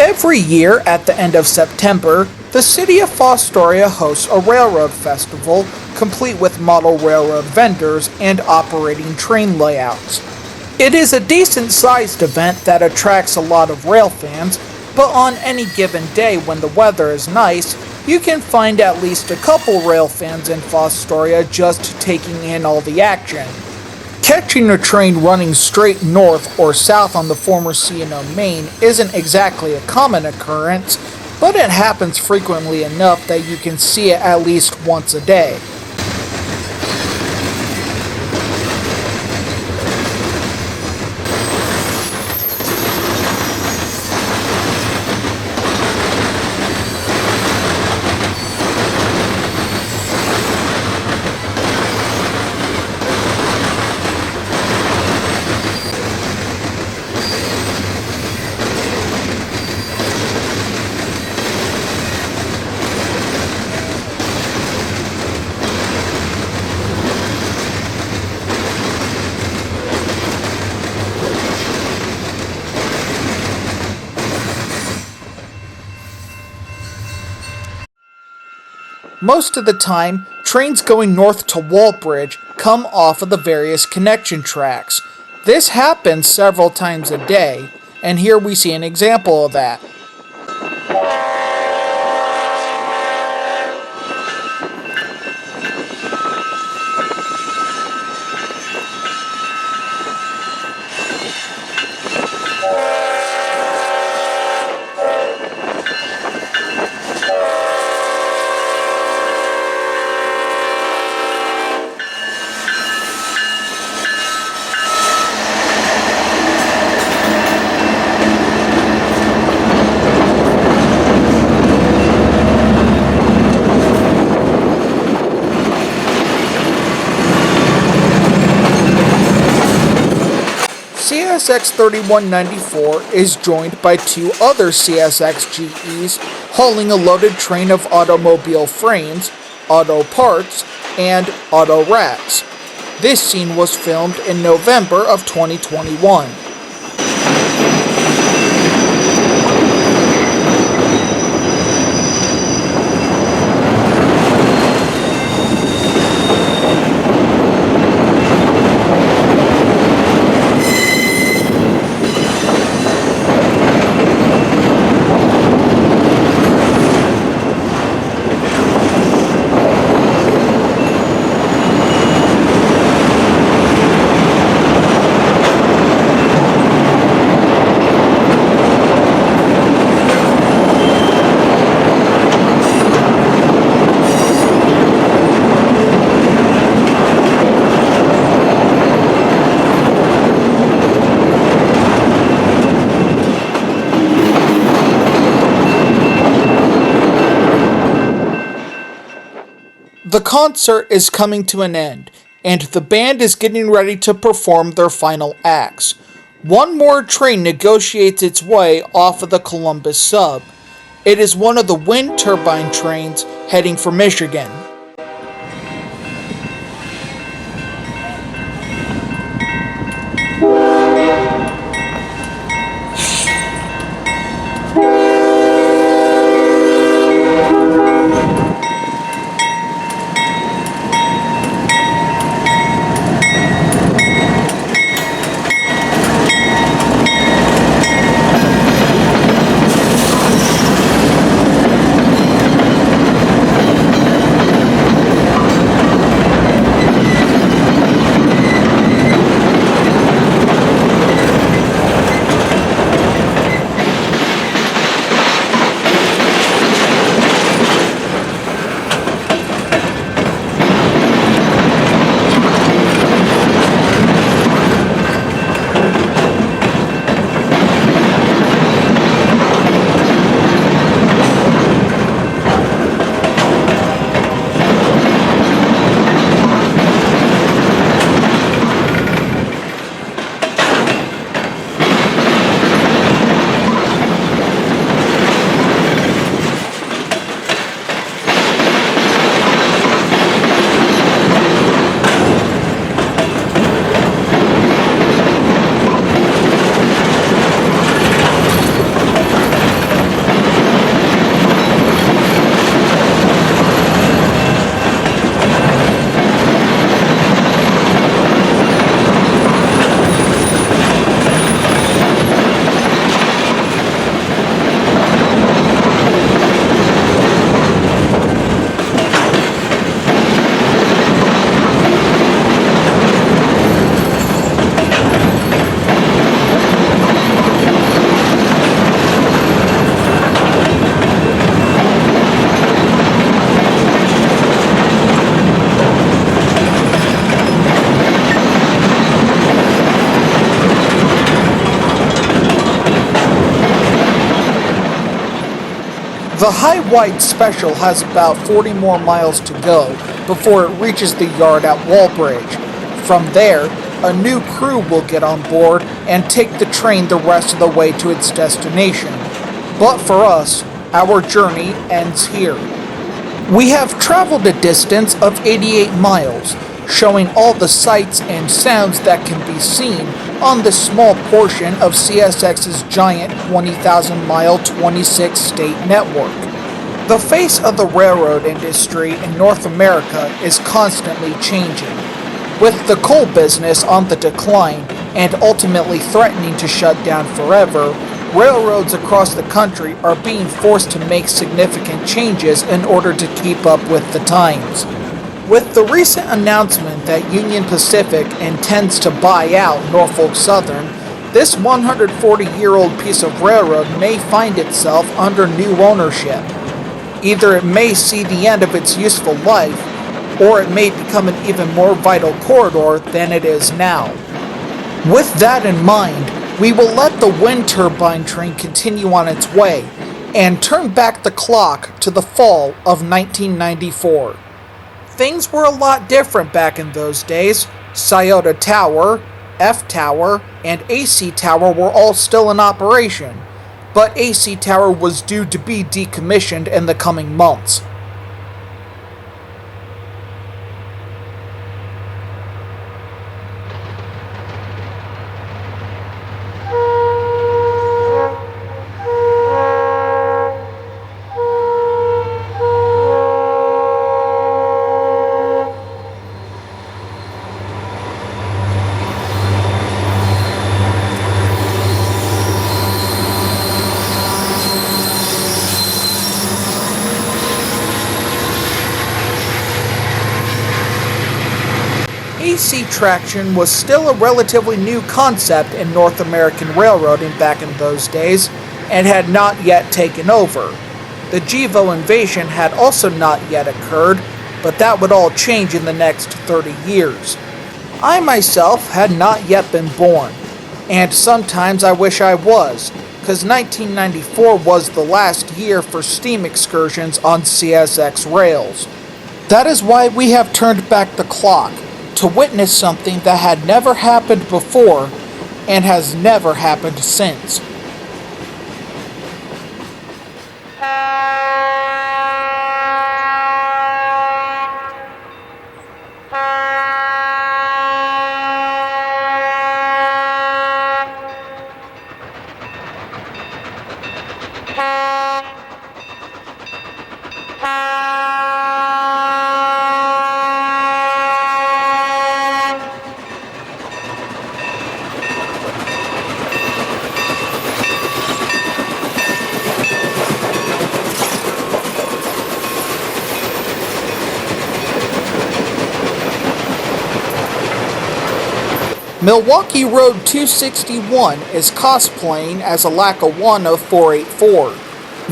Speaker 1: Every year at the end of September, the city of Fostoria hosts a railroad festival, complete with model railroad vendors and operating train layouts. It is a decent-sized event that attracts a lot of rail fans, but on any given day when the weather is nice, you can find at least a couple rail fans in Fostoria just taking in all the action. Catching a train running straight north or south on the former C&O Main isn't exactly a common occurrence, but it happens frequently enough that you can see it at least once a day. Most of the time, trains going north to Walbridge come off of the various connection tracks. This happens several times a day, and here we see an example of that. CSX 3194 is joined by two other CSX GEs hauling a loaded train of automobile frames, auto parts, and auto racks. This scene was filmed in November of 2021. The concert is coming to an end, and the band is getting ready to perform their final acts. One more train negotiates its way off of the Columbus Sub. It is one of the wind turbine trains heading for Michigan. The high-wide special has about 40 more miles to go before it reaches the yard at Walbridge. From there, a new crew will get on board and take the train the rest of the way to its destination. But for us, our journey ends here. We have traveled a distance of 88 miles, showing all the sights and sounds that can be seen on this small portion of CSX's giant 20,000-mile 26-state network. The face of the railroad industry in North America is constantly changing. With the coal business on the decline and ultimately threatening to shut down forever, railroads across the country are being forced to make significant changes in order to keep up with the times. With the recent announcement that Union Pacific intends to buy out Norfolk Southern, this 140-year-old piece of railroad may find itself under new ownership. Either it may see the end of its useful life, or it may become an even more vital corridor than it is now. With that in mind, we will let the wind turbine train continue on its way and turn back the clock to the fall of 1994. Things were a lot different back in those days. Scioto Tower, F Tower, and AC Tower were all still in operation, but AC Tower was due to be decommissioned in the coming months. AC traction was still a relatively new concept in North American railroading back in those days, and had not yet taken over. The GEVO invasion had also not yet occurred, but that would all change in the next 30 years. I myself had not yet been born, and sometimes I wish I was, because 1994 was the last year for steam excursions on CSX rails. That is why we have turned back the clock, to witness something that had never happened before and has never happened since. Milwaukee Road 261 is cosplaying as a Lackawanna 484.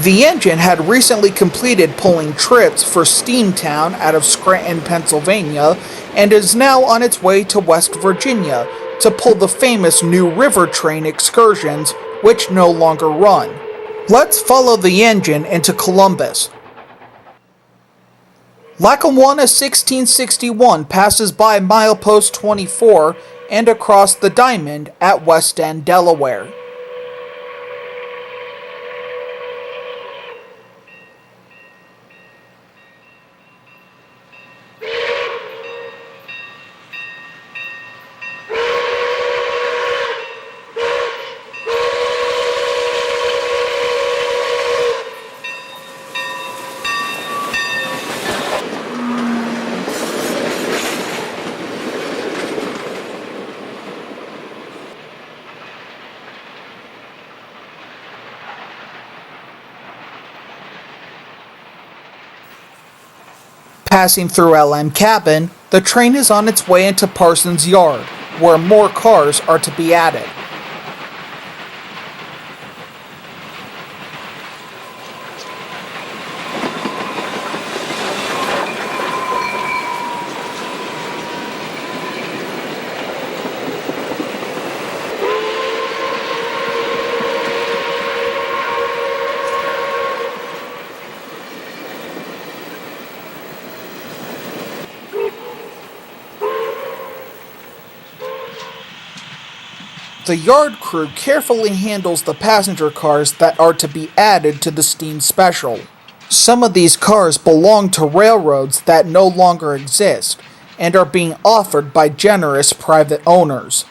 Speaker 1: The engine had recently completed pulling trips for Steamtown out of Scranton, Pennsylvania, and is now on its way to West Virginia to pull the famous New River train excursions, which no longer run. Let's follow the engine into Columbus. Lackawanna 1661 passes by milepost 24 and across the Diamond at West End, Delaware. Passing through LM Cabin, the train is on its way into Parsons Yard, where more cars are to be added. The yard crew carefully handles the passenger cars that are to be added to the steam special. Some of these cars belong to railroads that no longer exist and are being offered by generous private owners.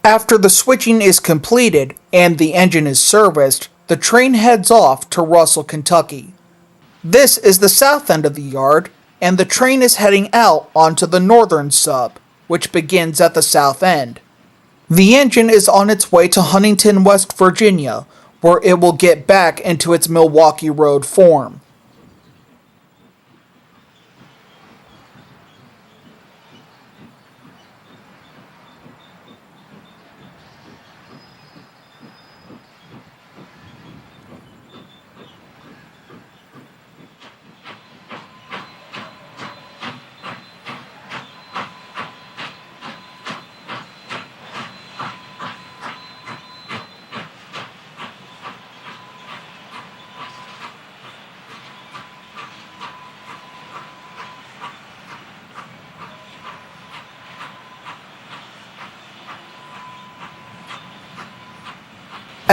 Speaker 1: After the switching is completed and the engine is serviced, the train heads off to Russell, Kentucky. This is the south end of the yard, and the train is heading out onto the northern sub, which begins at the south end. The engine is on its way to Huntington, West Virginia, where it will get back into its Milwaukee Road form.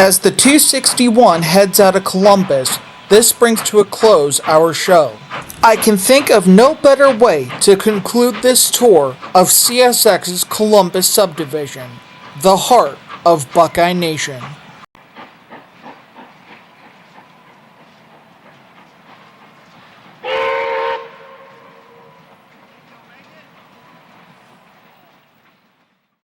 Speaker 1: As the 261 heads out of Columbus, this brings to a close our show. I can think of no better way to conclude this tour of CSX's Columbus Subdivision, the Heart of Buckeye Nation.